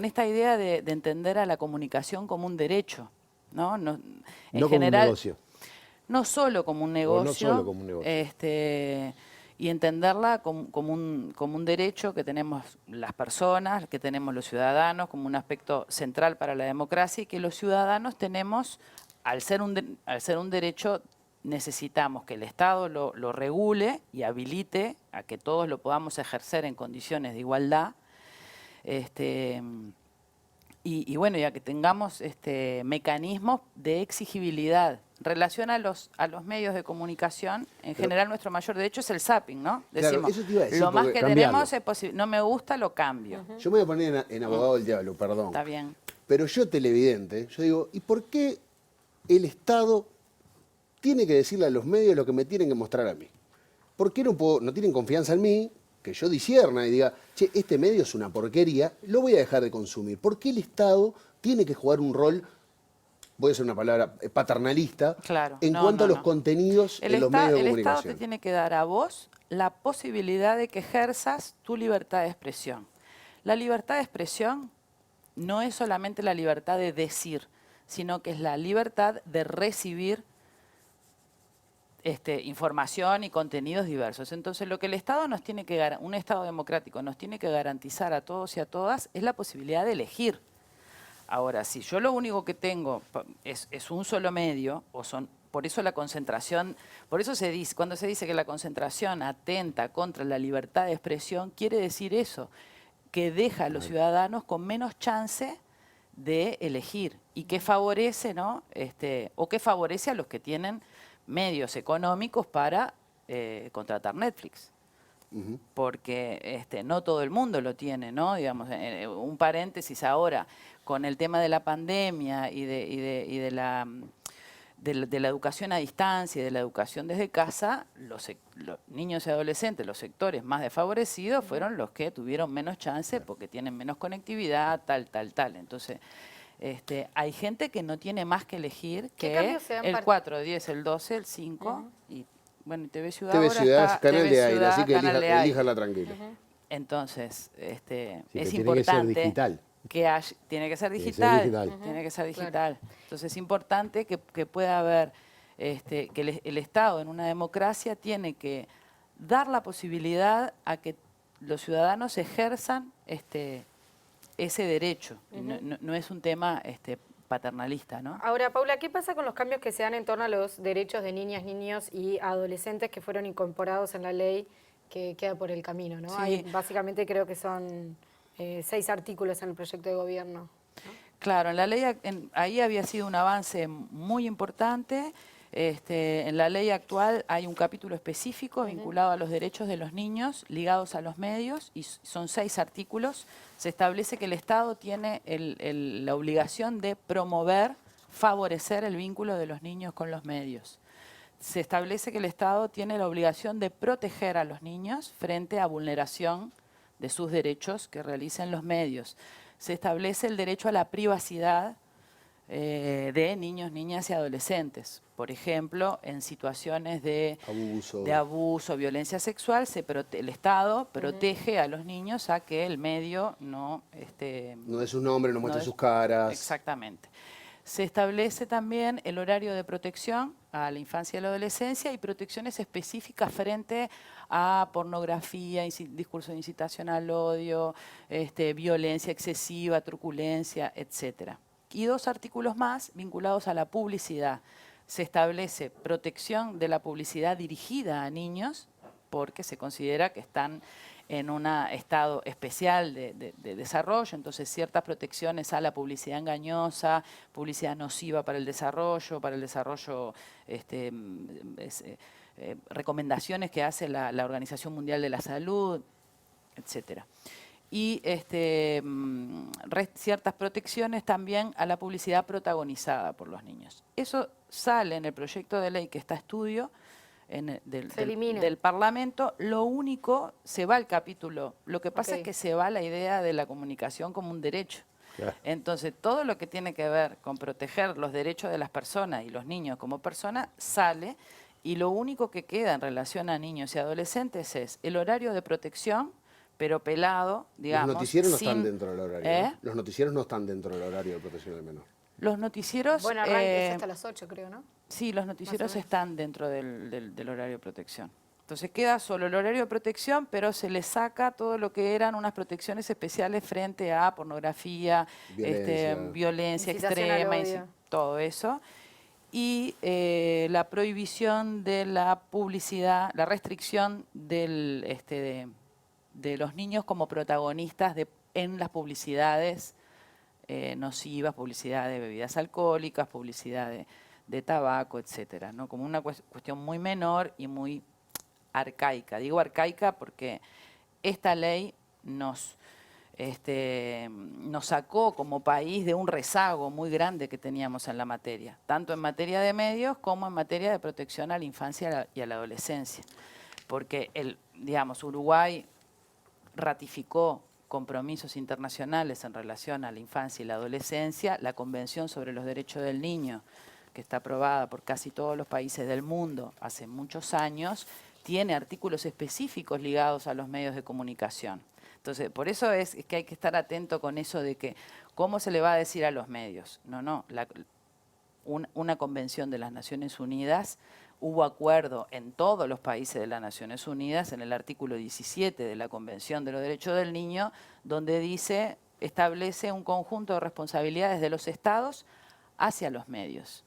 esta idea de entender a la comunicación como un derecho, ¿no? En no general, como un negocio. No solo como un negocio. No solo como un negocio. Y entenderla como un derecho que tenemos las personas, que tenemos los ciudadanos, como un aspecto central para la democracia, y que los ciudadanos tenemos, al ser un derecho, necesitamos que el Estado lo regule y habilite a que todos lo podamos ejercer en condiciones de igualdad, y bueno, ya que tengamos mecanismos de exigibilidad. En relación a los medios de comunicación, en general nuestro mayor derecho es el zapping, ¿no? Decimos, eso te iba a decir, lo más que cambiarlo. tenemos es posible. No me gusta, lo cambio. Yo me voy a poner en abogado del diablo, perdón. Está bien. Pero yo, televidente, yo digo, ¿y por qué el Estado tiene que decirle a los medios lo que me tienen que mostrar a mí? ¿Por qué no tienen confianza en mí, que yo disierna y diga, che, este medio es una porquería, lo voy a dejar de consumir. ¿Por qué el Estado tiene que jugar un rol, voy a usar una palabra paternalista, en cuanto a los contenidos en los medios de comunicación? El Estado te tiene que dar a vos la posibilidad de que ejerzas tu libertad de expresión. La libertad de expresión no es solamente la libertad de decir, sino que es la libertad de recibir información y contenidos diversos. Entonces, lo que el Estado nos tiene que un Estado democrático nos tiene que garantizar a todos y a todas es la posibilidad de elegir. Ahora, si yo lo único que tengo es un solo medio, por eso la concentración, por eso se dice, cuando se dice que la concentración atenta contra la libertad de expresión, quiere decir eso, que deja a los ciudadanos con menos chance de elegir y que favorece, ¿no? O que favorece a los que tienen medios económicos para contratar Netflix. Porque no todo el mundo lo tiene, ¿no? Digamos, un paréntesis ahora, con el tema de la pandemia y de la educación a distancia y de la educación desde casa, los niños y adolescentes, los sectores más desfavorecidos fueron los que tuvieron menos chance porque tienen menos conectividad, tal. Entonces, hay gente que no tiene más que elegir que el 4, 10, el 12, el 5 y bueno, TV Ciudad TV ahora Ciudad está, es canal TV de aire, Ciudad, así que elíjala aire. tranquila. Entonces, es tiene importante que ser digital. Tiene que ser digital. Tiene que ser digital. Entonces es importante que pueda haber, que el Estado en una democracia tiene que dar la posibilidad a que los ciudadanos ejerzan ese derecho. No es un tema paternalista, ¿no? Ahora, Paula, ¿qué pasa con los cambios que se dan en torno a los derechos de niñas, niños y adolescentes que fueron incorporados en la ley que queda por el camino, ¿no? Sí. Hay, básicamente creo que son 6 artículos en el proyecto de gobierno, ¿no? Claro, en la ley ahí había sido un avance muy importante. En la ley actual hay un capítulo específico vinculado a los derechos de los niños ligados a los medios y son 6 artículos. Se establece que el Estado tiene la obligación de promover, favorecer el vínculo de los niños con los medios. Se establece que el Estado tiene la obligación de proteger a los niños frente a vulneración de sus derechos que realicen los medios. Se establece el derecho a la privacidad de niños, niñas y adolescentes. Por ejemplo, en situaciones de abuso, violencia sexual, el Estado protege a los niños a que el medio no dé su nombre, no muestre sus caras. Exactamente. Se establece también el horario de protección a la infancia y la adolescencia y protecciones específicas frente a pornografía, discurso de incitación al odio, violencia excesiva, truculencia, etcétera. Y 2 artículos más vinculados a la publicidad. Se establece protección de la publicidad dirigida a niños porque se considera que están en un estado especial de desarrollo, entonces ciertas protecciones a la publicidad engañosa, publicidad nociva para el desarrollo, recomendaciones que hace la Organización Mundial de la Salud, etcétera. Y ciertas protecciones también a la publicidad protagonizada por los niños. Eso sale en el proyecto de ley que está a estudio del Parlamento. Lo único, se va el capítulo. Lo que pasa es que se va la idea de la comunicación como un derecho. Entonces, todo lo que tiene que ver con proteger los derechos de las personas y los niños como personas sale, y lo único que queda en relación a niños y adolescentes es el horario de protección, pero pelado, digamos. Los noticieros no están dentro del horario. ¿No? Los noticieros no están dentro del horario de protección del menor. Los noticieros... Bueno, es hasta las 8, creo, ¿no? Sí, los noticieros están dentro del horario de protección. Entonces queda solo el horario de protección, pero se le saca todo lo que eran unas protecciones especiales frente a pornografía, violencia extrema, todo eso. Y la prohibición de la publicidad, la restricción de los niños como protagonistas en las publicidades nocivas, publicidad de bebidas alcohólicas, publicidad de tabaco, etcétera, ¿no? Como una cuestión muy menor y muy arcaica. Digo arcaica porque esta ley nos sacó como país de un rezago muy grande que teníamos en la materia, tanto en materia de medios como en materia de protección a la infancia y a la adolescencia. Porque, digamos, Uruguay ratificó compromisos internacionales en relación a la infancia y la adolescencia, la Convención sobre los Derechos del Niño, que está aprobada por casi todos los países del mundo hace muchos años, tiene artículos específicos ligados a los medios de comunicación. Entonces, por eso es que hay que estar atento con eso de que, ¿cómo se le va a decir a los medios? No, una convención de las Naciones Unidas, hubo acuerdo en todos los países de las Naciones Unidas, en el artículo 17 de la Convención de los Derechos del Niño, donde dice, establece un conjunto de responsabilidades de los estados hacia los medios.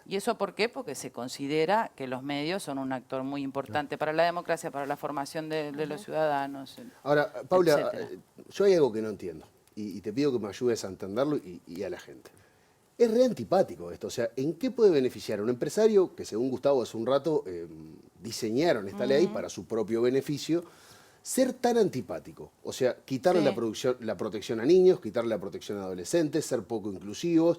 ¿Y eso por qué? Porque se considera que los medios son un actor muy importante para la democracia, para la formación de los ciudadanos. Ahora, Paula, etcétera. yo hay algo que no entiendo y te pido que me ayudes a entenderlo y a la gente. Es re antipático esto, o sea, ¿en qué puede beneficiar a un empresario que, según Gustavo hace un rato, diseñaron esta ley para su propio beneficio, ser tan antipático? O sea, quitarle la protección a niños, quitarle la protección a adolescentes, ser poco inclusivos,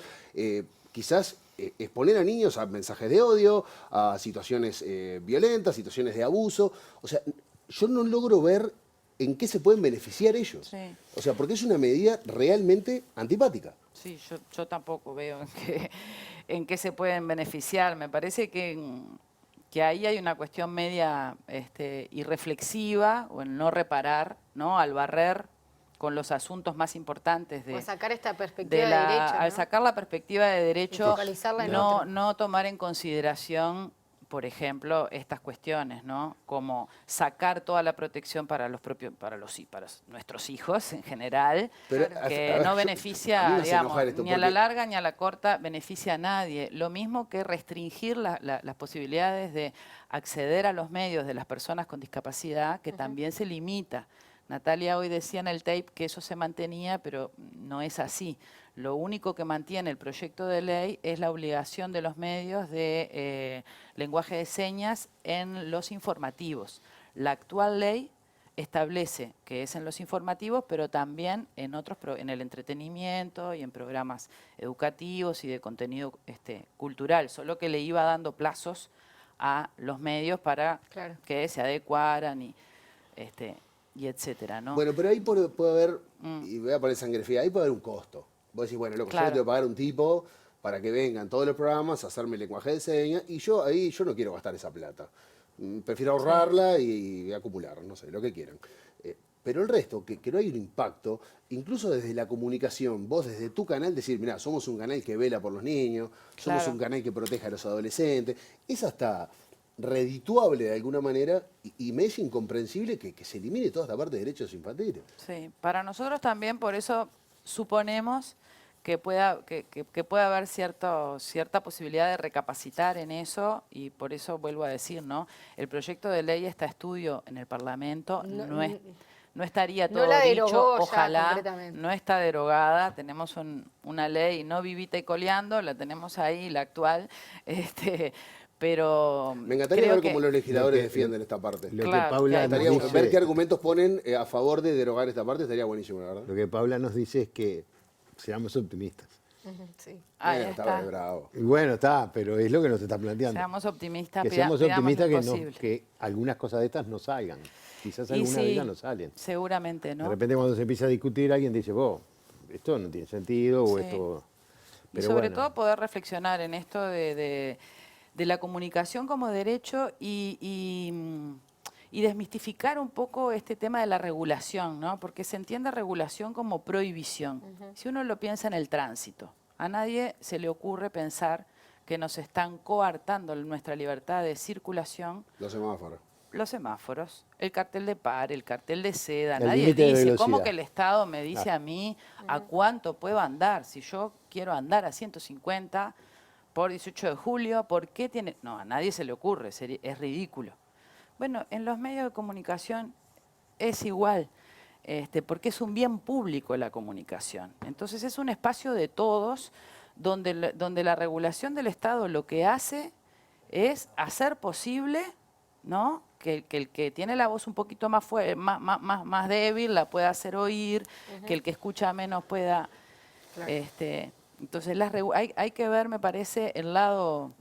quizás exponer a niños a mensajes de odio, a situaciones violentas, situaciones de abuso. O sea, yo no logro ver en qué se pueden beneficiar ellos. Sí. O sea, porque es una medida realmente antipática. Sí, yo tampoco veo en qué se pueden beneficiar. Me parece que ahí hay una cuestión media irreflexiva, o en no reparar, ¿no? Al barrer con los asuntos más importantes O sacar esta perspectiva de derecho, ¿no? Al sacar la perspectiva de derecho, focalizarla en otro. no tomar en consideración, por ejemplo, estas cuestiones, ¿no? Como sacar toda la protección para nuestros hijos en general, Pero, que no beneficia, digamos, ni a la porque larga ni a la corta beneficia a nadie. Lo mismo que restringir las posibilidades de acceder a los medios de las personas con discapacidad, que también se limita. Natalia hoy decía en el tape que eso se mantenía, pero no es así. Lo único que mantiene el proyecto de ley es la obligación de los medios de lenguaje de señas en los informativos. La actual ley establece que es en los informativos, pero también en el entretenimiento y en programas educativos y de contenido cultural, solo que le iba dando plazos a los medios para que se adecuaran y etcétera, ¿no? Bueno, pero ahí puede haber, y voy a poner sangre fría, ahí puede haber un costo. Vos decís, bueno, loco, yo le tengo que pagar a un tipo para que vengan todos los programas a hacerme el lenguaje de señas, y yo no quiero gastar esa plata. Prefiero ahorrarla y acumular, no sé, lo que quieran. Pero el resto, que no hay un impacto, incluso desde la comunicación, vos desde tu canal decir, mirá, somos un canal que vela por los niños, somos un canal que protege a los adolescentes, es hasta redituable de alguna manera y me es incomprensible que se elimine toda esta parte de derechos infantiles. Sí, para nosotros también, por eso suponemos que pueda haber cierta posibilidad de recapacitar en eso, y por eso vuelvo a decir, ¿no? El proyecto de ley está a estudio en el Parlamento, no estaría todo dicho, ojalá, no está derogada, tenemos una ley no vivita y coleando, la tenemos ahí, la actual, pero me encantaría ver cómo los legisladores defienden esta parte. Ver qué argumentos ponen a favor de derogar esta parte estaría buenísimo, la verdad. Lo que Paula nos dice es que seamos optimistas. Sí. Ahí está. Bravo. Y bueno, está, pero es lo que nos está planteando. Seamos optimistas, que seamos optimistas que que algunas cosas de estas no salgan. Quizás algunas de ellas no salen. Seguramente, ¿no? De repente cuando se empieza a discutir alguien dice, esto no tiene sentido o esto... Pero y sobre todo poder reflexionar en esto de la comunicación como derecho y desmistificar un poco este tema de la regulación, ¿no? Porque se entiende regulación como prohibición. Si uno lo piensa en el tránsito, a nadie se le ocurre pensar que nos están coartando nuestra libertad de circulación. Los semáforos, el cartel de par, el cartel de seda. Nadie dice, ¿cómo que el Estado me dice a mí a cuánto puedo andar? Si yo quiero andar a 150 por 18 de julio, ¿por qué tiene...? No, a nadie se le ocurre, es ridículo. Bueno, en los medios de comunicación es igual, porque es un bien público la comunicación. Entonces es un espacio de todos, donde la regulación del Estado lo que hace es hacer posible, ¿no?, que el que tiene la voz un poquito más débil la pueda hacer oír, que el que escucha menos pueda... Entonces hay que ver, me parece, el lado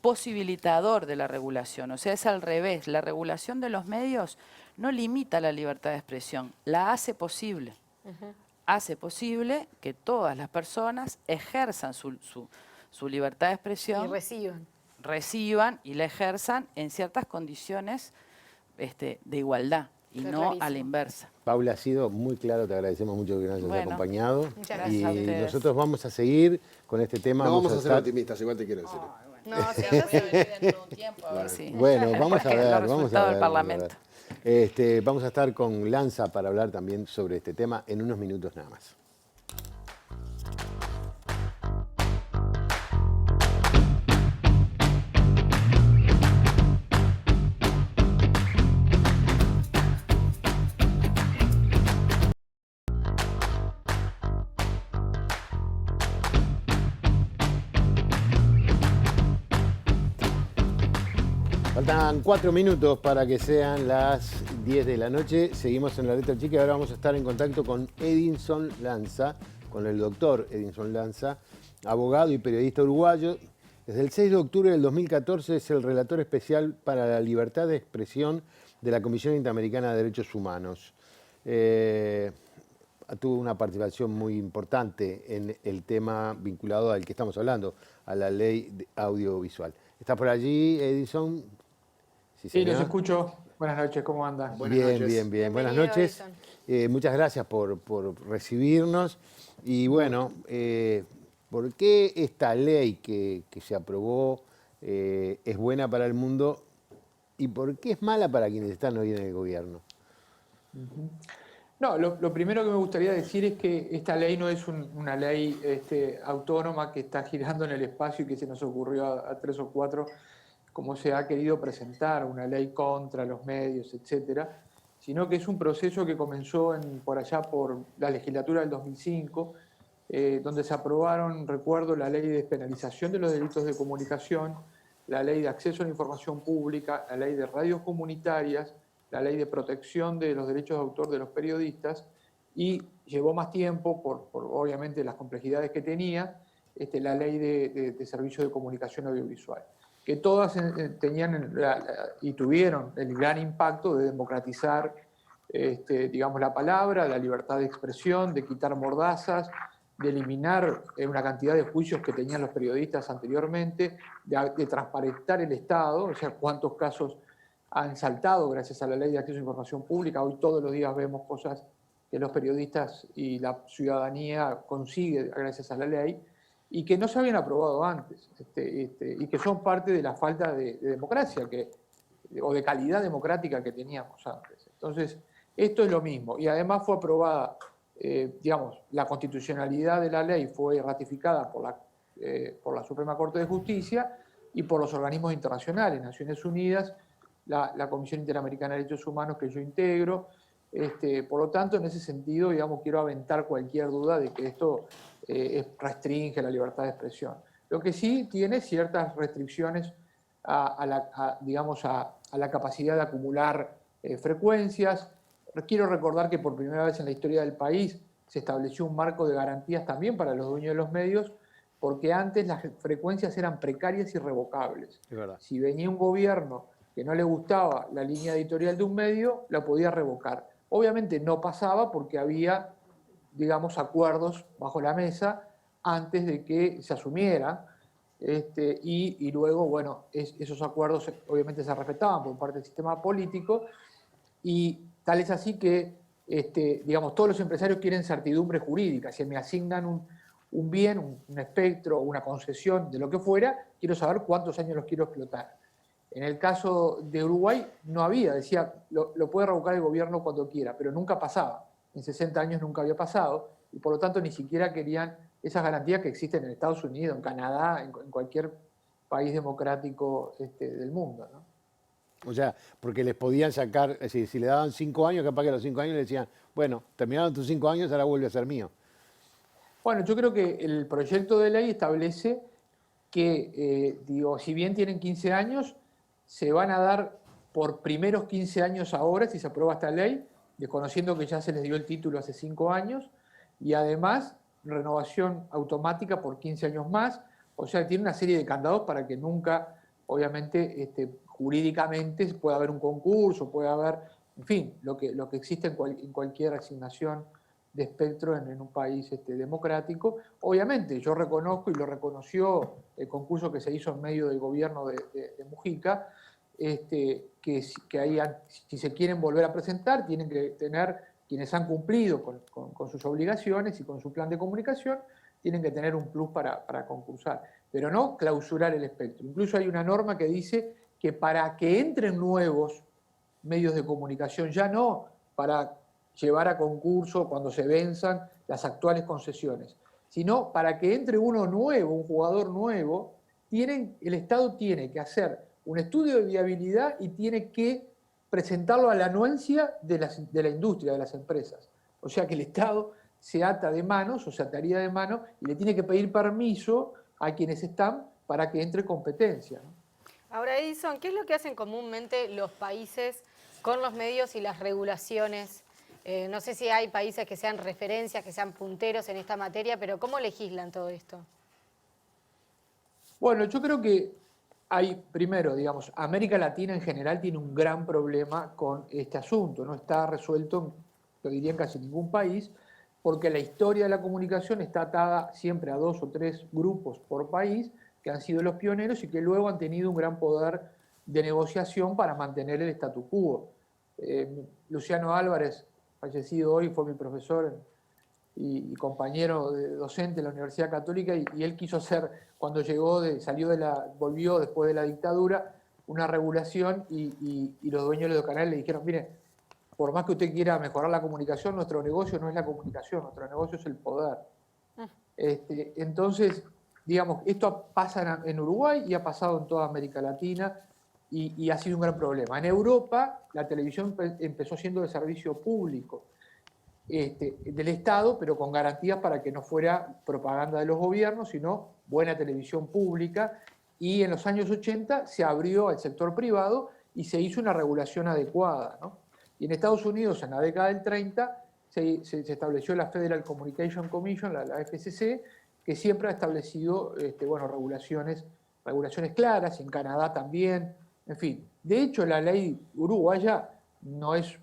posibilitador de la regulación. O sea, es al revés. La regulación de los medios no limita la libertad de expresión, la hace posible. Hace posible que todas las personas ejerzan su libertad de expresión. Y reciban y la ejerzan en ciertas condiciones de igualdad y no a la inversa. Paula, ha sido muy claro, te agradecemos mucho que nos hayas acompañado. Muchas gracias a ustedes. Nosotros vamos a seguir con este tema. No vamos a ser optimistas, igual te quiero decir. No, si voy a venir dentro de un tiempo, a ver si. Bueno, vamos a ver, vamos a ver. Parlamento. Vamos a estar con Lanza para hablar también sobre este tema en unos minutos nada más. Faltan 4 minutos para que sean las 10 de la noche. Seguimos en La Letra Chica y ahora vamos a estar en contacto con Edinson Lanza, con el doctor Edinson Lanza, abogado y periodista uruguayo. Desde el 6 de octubre del 2014 es el relator especial para la libertad de expresión de la Comisión Interamericana de Derechos Humanos. Tuvo una participación muy importante en el tema vinculado al que estamos hablando, a la ley audiovisual. ¿Está por allí, Edinson? Sí, los escucho. Buenas noches, ¿cómo andan? Bien. Buenas noches. Muchas gracias por recibirnos. Y bueno, ¿por qué esta ley que se aprobó es buena para el mundo y por qué es mala para quienes están hoy en el gobierno? No, lo primero que me gustaría decir es que esta ley no es una ley autónoma que está girando en el espacio y que se nos ocurrió a 3 o 4, como se ha querido presentar, una ley contra los medios, etcétera, sino que es un proceso que comenzó por allá por la legislatura del 2005, donde se aprobaron, recuerdo, la ley de despenalización de los delitos de comunicación, la ley de acceso a la información pública, la ley de radios comunitarias, la ley de protección de los derechos de autor de los periodistas, y llevó más tiempo, por obviamente las complejidades que tenía, la ley de servicios de comunicación audiovisual, que todas tenían y tuvieron el gran impacto de democratizar digamos, la palabra, la libertad de expresión, de quitar mordazas, de eliminar una cantidad de juicios que tenían los periodistas anteriormente, de transparentar el Estado, o sea, cuántos casos han saltado gracias a la ley de acceso a información pública. Hoy todos los días vemos cosas que los periodistas y la ciudadanía consiguen gracias a la ley y que no se habían aprobado antes, y que son parte de la falta de democracia o de calidad democrática que teníamos antes. Entonces, esto es lo mismo. Y además fue aprobada, digamos, la constitucionalidad de la ley fue ratificada por la Suprema Corte de Justicia y por los organismos internacionales, Naciones Unidas, la Comisión Interamericana de Derechos Humanos que yo integro. Por lo tanto, en ese sentido, digamos, quiero aventar cualquier duda de que esto restringe la libertad de expresión. Lo que sí tiene ciertas restricciones digamos, a la capacidad de acumular frecuencias. Quiero recordar que por primera vez en la historia del país se estableció un marco de garantías también para los dueños de los medios, porque antes las frecuencias eran precarias y revocables. Es verdad. Si venía un gobierno que no le gustaba la línea editorial de un medio, la podía revocar. Obviamente no pasaba porque había, digamos, acuerdos bajo la mesa antes de que se asumiera, y luego, bueno, esos acuerdos obviamente se respetaban por parte del sistema político, y tal es así que, digamos, todos los empresarios quieren certidumbre jurídica. Si me asignan un bien, un espectro, una concesión de lo que fuera, quiero saber cuántos años los quiero explotar. En el caso de Uruguay no había, decía, lo puede revocar el gobierno cuando quiera, pero nunca pasaba. En 60 años nunca había pasado, y por lo tanto ni siquiera querían esas garantías que existen en Estados Unidos, en Canadá, en cualquier país democrático del mundo, ¿no? O sea, porque les podían sacar, es decir, si le daban 5 años, capaz que a los 5 años le decían, bueno, terminaron tus 5 años, ahora vuelve a ser mío. Bueno, yo creo que el proyecto de ley establece que, si bien tienen 15 años, se van a dar por primeros 15 años ahora, si se aprueba esta ley, desconociendo que ya se les dio el título hace 5 años, y además renovación automática por 15 años más. O sea, tiene una serie de candados para que nunca, obviamente, jurídicamente pueda haber un concurso, pueda haber en fin, lo que existe en cualquier asignación de espectro en un país democrático. Obviamente, yo reconozco, y lo reconoció el concurso que se hizo en medio del gobierno de Mujica, que ahí, si se quieren volver a presentar, tienen que tener, quienes han cumplido con sus obligaciones y con su plan de comunicación, tienen que tener un plus para concursar, pero no clausurar el espectro. Incluso hay una norma que dice que para que entren nuevos medios de comunicación, ya no para llevar a concurso cuando se venzan las actuales concesiones, sino para que entre uno nuevo, un jugador nuevo, el Estado tiene que hacer un estudio de viabilidad y tiene que presentarlo a la anuencia de la industria, de las empresas. O sea que el Estado se ata de manos, o se ataría de manos, y le tiene que pedir permiso a quienes están para que entre competencia, ¿no? Ahora, Edison, ¿qué es lo que hacen comúnmente los países con los medios y las regulaciones? No sé si hay países que sean referencias, que sean punteros en esta materia, pero ¿cómo legislan todo esto? Bueno, yo creo que primero, digamos, América Latina en general tiene un gran problema con este asunto. No está resuelto, lo diría, en casi ningún país, porque la historia de la comunicación está atada siempre a 2 o 3 grupos por país que han sido los pioneros y que luego han tenido un gran poder de negociación para mantener el statu quo. Luciano Álvarez, fallecido hoy, fue mi profesor y compañero docente en la Universidad Católica, y él quiso hacer, cuando volvió después de la dictadura, una regulación, y los dueños de los canales le dijeron: mire, por más que usted quiera mejorar la comunicación, nuestro negocio no es la comunicación, nuestro negocio es el poder. Entonces, digamos, esto pasa en Uruguay y ha pasado en toda América Latina, y ha sido un gran problema. En Europa, la televisión empezó siendo de servicio público del Estado, pero con garantías para que no fuera propaganda de los gobiernos, sino buena televisión pública, y en los años 80 se abrió al sector privado y se hizo una regulación adecuada, ¿no? Y en Estados Unidos, en la década del 30, se estableció la Federal Communication Commission, la FCC, que siempre ha establecido regulaciones claras, en Canadá también, en fin. De hecho, la ley uruguaya no es,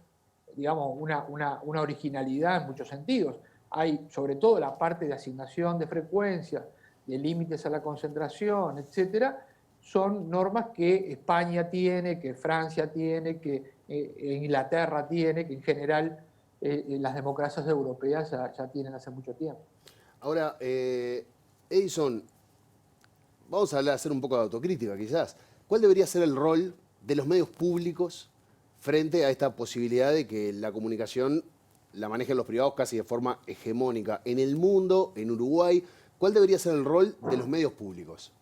digamos, una originalidad en muchos sentidos. Hay, sobre todo, la parte de asignación de frecuencias, de límites a la concentración, etcétera, son normas que España tiene, que Francia tiene, que Inglaterra tiene, que en general las democracias europeas ya tienen hace mucho tiempo. Ahora, Edison, vamos a hacer un poco de autocrítica quizás. ¿Cuál debería ser el rol de los medios públicos frente a esta posibilidad de que la comunicación la manejen los privados casi de forma hegemónica? En el mundo, en Uruguay, ¿cuál debería ser el rol de los medios públicos?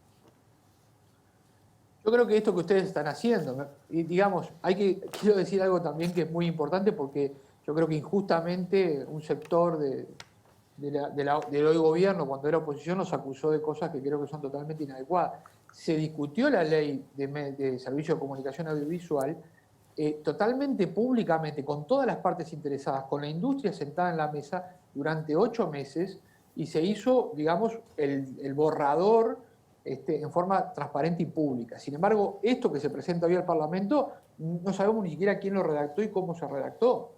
Yo creo que esto que ustedes están haciendo, y digamos, quiero decir algo también que es muy importante, porque yo creo que injustamente un sector del hoy gobierno, cuando era oposición, nos acusó de cosas que creo que son totalmente inadecuadas. Se discutió la ley de servicio de comunicación audiovisual totalmente públicamente, con todas las partes interesadas, con la industria sentada en la mesa durante 8 meses, y se hizo, digamos, el borrador en forma transparente y pública. Sin embargo, esto que se presenta hoy al Parlamento, no sabemos ni siquiera quién lo redactó y cómo se redactó.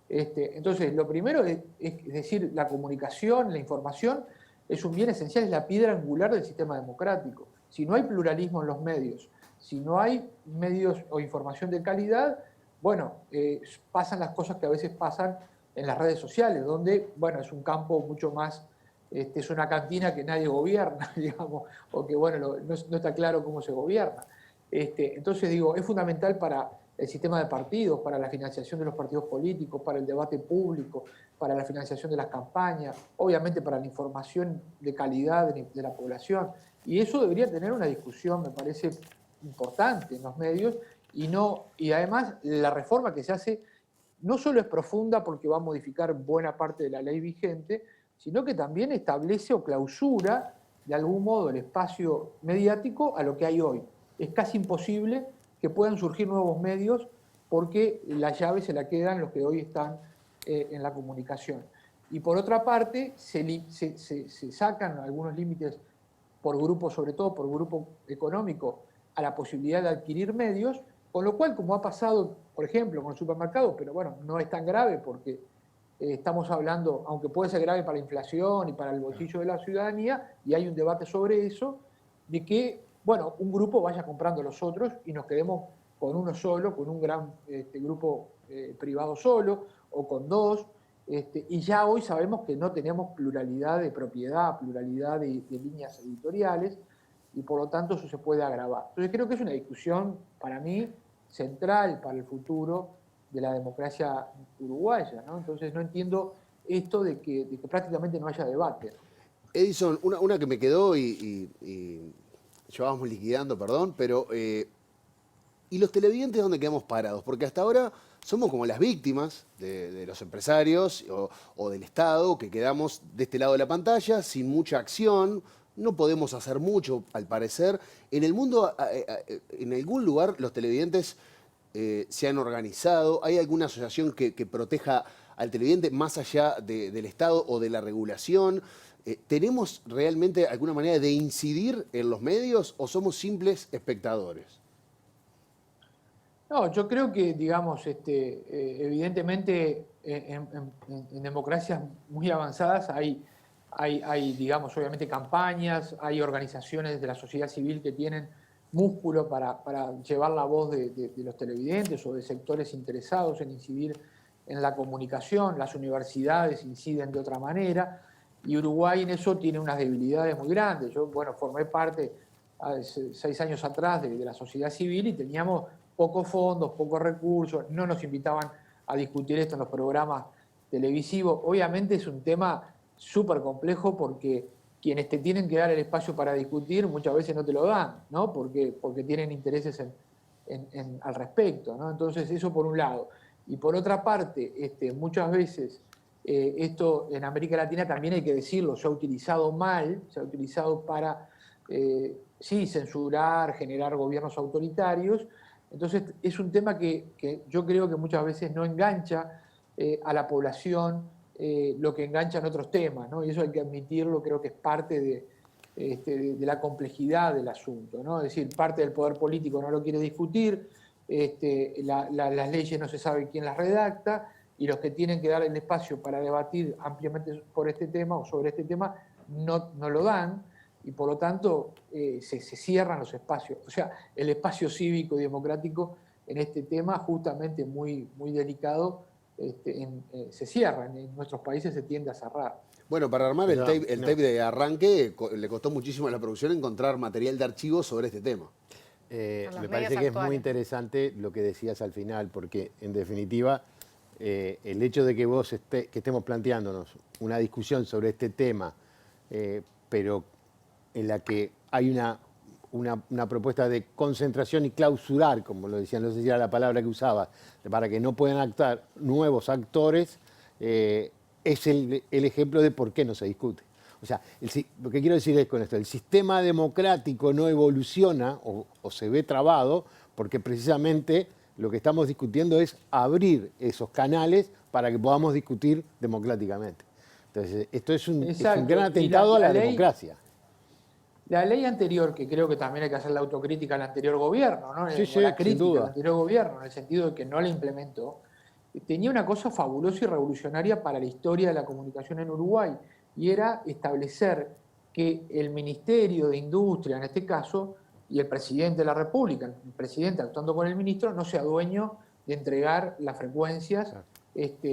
Entonces, lo primero es decir, la comunicación, la información, es un bien esencial, es la piedra angular del sistema democrático. Si no hay pluralismo en los medios, si no hay medios o información de calidad, bueno, pasan las cosas que a veces pasan en las redes sociales, donde, bueno, es un campo mucho más, es una cantina que nadie gobierna, digamos, o que, bueno, no está claro cómo se gobierna. Entonces, digo, es fundamental para el sistema de partidos, para la financiación de los partidos políticos, para el debate público, para la financiación de las campañas, obviamente para la información de calidad de la población. Y eso debería tener una discusión, me parece, importante en los medios, y además la reforma que se hace no solo es profunda porque va a modificar buena parte de la ley vigente, sino que también establece o clausura de algún modo el espacio mediático a lo que hay hoy. Es casi imposible que puedan surgir nuevos medios porque la llave se la quedan los que hoy están en la comunicación. Y por otra parte, se sacan algunos límites por grupo, sobre todo por grupo económico, a la posibilidad de adquirir medios, con lo cual, como ha pasado por ejemplo, con supermercados, pero bueno, no es tan grave porque estamos hablando, aunque puede ser grave para la inflación y para el bolsillo de la ciudadanía, y hay un debate sobre eso, de que, bueno, un grupo vaya comprando a los otros y nos quedemos con uno solo, con un gran grupo privado solo, o con dos, y ya hoy sabemos que no tenemos pluralidad de propiedad, pluralidad de líneas editoriales, y por lo tanto eso se puede agravar. Entonces creo que es una discusión, para mí, central para el futuro de la democracia uruguaya, ¿no? Entonces no entiendo esto de que prácticamente no haya debate. Edison, una que me quedó y llevábamos liquidando, perdón, pero ¿y los televidentes dónde quedamos parados? Porque hasta ahora somos como las víctimas de los empresarios o del Estado, que quedamos de este lado de la pantalla sin mucha acción. No podemos hacer mucho, al parecer. En el mundo, en algún lugar, los televidentes se han organizado. ¿Hay alguna asociación que proteja al televidente más allá del Estado o de la regulación? ¿Tenemos realmente alguna manera de incidir en los medios o somos simples espectadores? No, yo creo que, digamos, evidentemente en democracias muy avanzadas hay, digamos, obviamente campañas, hay organizaciones de la sociedad civil que tienen músculo para llevar la voz de los televidentes o de sectores interesados en incidir en la comunicación. Las universidades inciden de otra manera y Uruguay en eso tiene unas debilidades muy grandes. Yo, bueno, formé parte hace 6 años atrás de la sociedad civil y teníamos pocos fondos, pocos recursos, no nos invitaban a discutir esto en los programas televisivos. Obviamente es un tema súper complejo porque quienes te tienen que dar el espacio para discutir muchas veces no te lo dan, ¿no? Porque tienen intereses al respecto, ¿no? Entonces eso por un lado. Y por otra parte, muchas veces esto en América Latina también hay que decirlo, se ha utilizado mal, se ha utilizado para, sí, censurar, generar gobiernos autoritarios. Entonces es un tema que yo creo que muchas veces no engancha a la población lo que engancha en otros temas, ¿no? Y eso hay que admitirlo, creo que es parte de la complejidad del asunto, ¿no? Es decir, parte del poder político no lo quiere discutir, las leyes no se sabe quién las redacta, y los que tienen que dar el espacio para debatir ampliamente por este tema o sobre este tema no lo dan, y por lo tanto se cierran los espacios. O sea, el espacio cívico y democrático en este tema, justamente muy, muy delicado, se cierra. En nuestros países se tiende a cerrar. Bueno, para armar el tape de arranque le costó muchísimo a la producción encontrar material de archivo sobre este tema. Me parece que es muy interesante lo que decías al final, porque en definitiva el hecho de que que estemos planteándonos una discusión sobre este tema, pero en la que hay una propuesta de concentración y clausurar, como lo decían, no sé si era la palabra que usaba, para que no puedan actuar nuevos actores, es el ejemplo de por qué no se discute. O sea, lo que quiero decir es con esto, el sistema democrático no evoluciona o se ve trabado porque precisamente lo que estamos discutiendo es abrir esos canales para que podamos discutir democráticamente. Entonces, esto es un gran atentado a la democracia. La ley anterior, que creo que también hay que hacer la autocrítica al anterior gobierno, ¿no? Sí, la crítica sin duda. al anterior gobierno, en el sentido de que no la implementó, tenía una cosa fabulosa y revolucionaria para la historia de la comunicación en Uruguay, y era establecer que el Ministerio de Industria, en este caso, y el presidente de la República, el presidente actuando con el ministro, no sea dueño de entregar las frecuencias,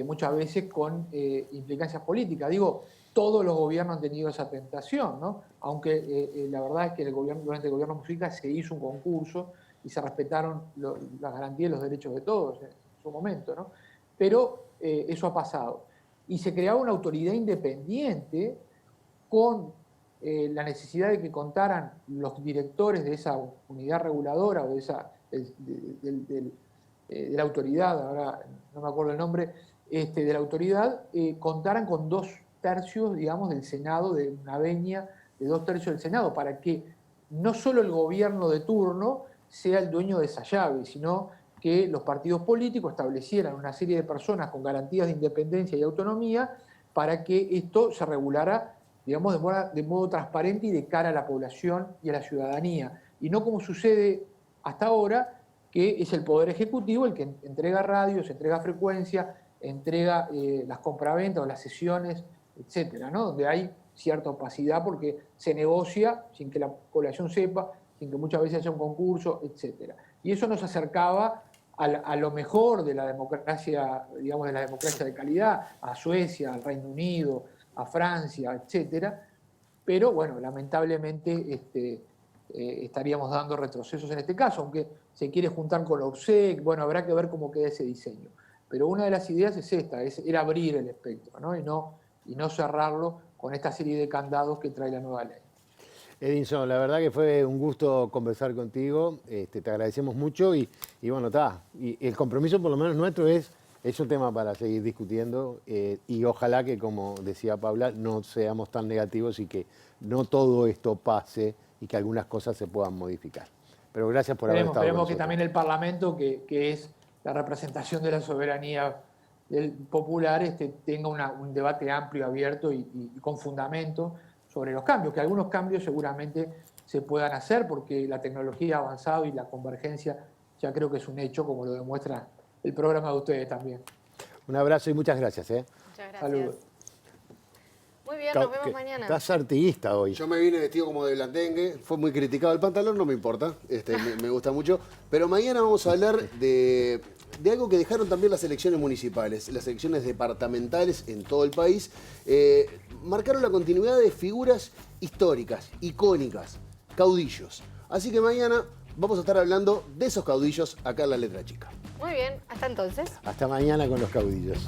muchas veces con implicancias políticas. Digo, todos los gobiernos han tenido esa tentación, ¿no? Aunque la verdad es que durante el gobierno Mujica se hizo un concurso y se respetaron las garantías y los derechos de todos en su momento, ¿no? Pero eso ha pasado. Y se creaba una autoridad independiente con la necesidad de que contaran los directores de esa unidad reguladora o de la autoridad, ahora no me acuerdo el nombre, de la autoridad, contaran con 2/3, digamos, del Senado, de una venia de 2/3 del Senado, para que no solo el gobierno de turno sea el dueño de esa llave, sino que los partidos políticos establecieran una serie de personas con garantías de independencia y autonomía para que esto se regulara, digamos, de modo transparente y de cara a la población y a la ciudadanía. Y no como sucede hasta ahora, que es el Poder Ejecutivo el que entrega radios, entrega frecuencia, entrega las compraventas o las sesiones, etcétera, ¿no? Donde hay cierta opacidad porque se negocia sin que la población sepa, sin que muchas veces haya un concurso, etcétera. Y eso nos acercaba a lo mejor de la democracia, digamos, de la democracia de calidad, a Suecia, al Reino Unido, a Francia, etcétera. Pero bueno, lamentablemente estaríamos dando retrocesos en este caso, aunque se quiere juntar con la OPSEC, bueno, habrá que ver cómo queda ese diseño. Pero una de las ideas es esta, era abrir el espectro, ¿no? Y no cerrarlo con esta serie de candados que trae la nueva ley. Edinson, la verdad que fue un gusto conversar contigo, te agradecemos mucho y bueno, está. Y el compromiso por lo menos nuestro es un tema para seguir discutiendo y ojalá que, como decía Paula, no seamos tan negativos y que no todo esto pase y que algunas cosas se puedan modificar. Pero gracias por haber estado con nosotros. Esperemos que también el Parlamento, que es la representación de la soberanía del popular, tenga un debate amplio, abierto y con fundamento sobre los cambios, que algunos cambios seguramente se puedan hacer porque la tecnología ha avanzado y la convergencia ya creo que es un hecho, como lo demuestra el programa de ustedes también. Un abrazo y muchas gracias. Muchas gracias. Saludos. Muy bien, nos vemos mañana. Estás artiguista hoy. Yo me vine vestido como de blandengue, fue muy criticado el pantalón, no me importa, me gusta mucho. Pero mañana vamos a hablar de algo que dejaron también las elecciones municipales, las elecciones departamentales en todo el país. Marcaron la continuidad de figuras históricas, icónicas, caudillos. Así que mañana vamos a estar hablando de esos caudillos acá en La Letra Chica. Muy bien, hasta entonces. Hasta mañana con los caudillos.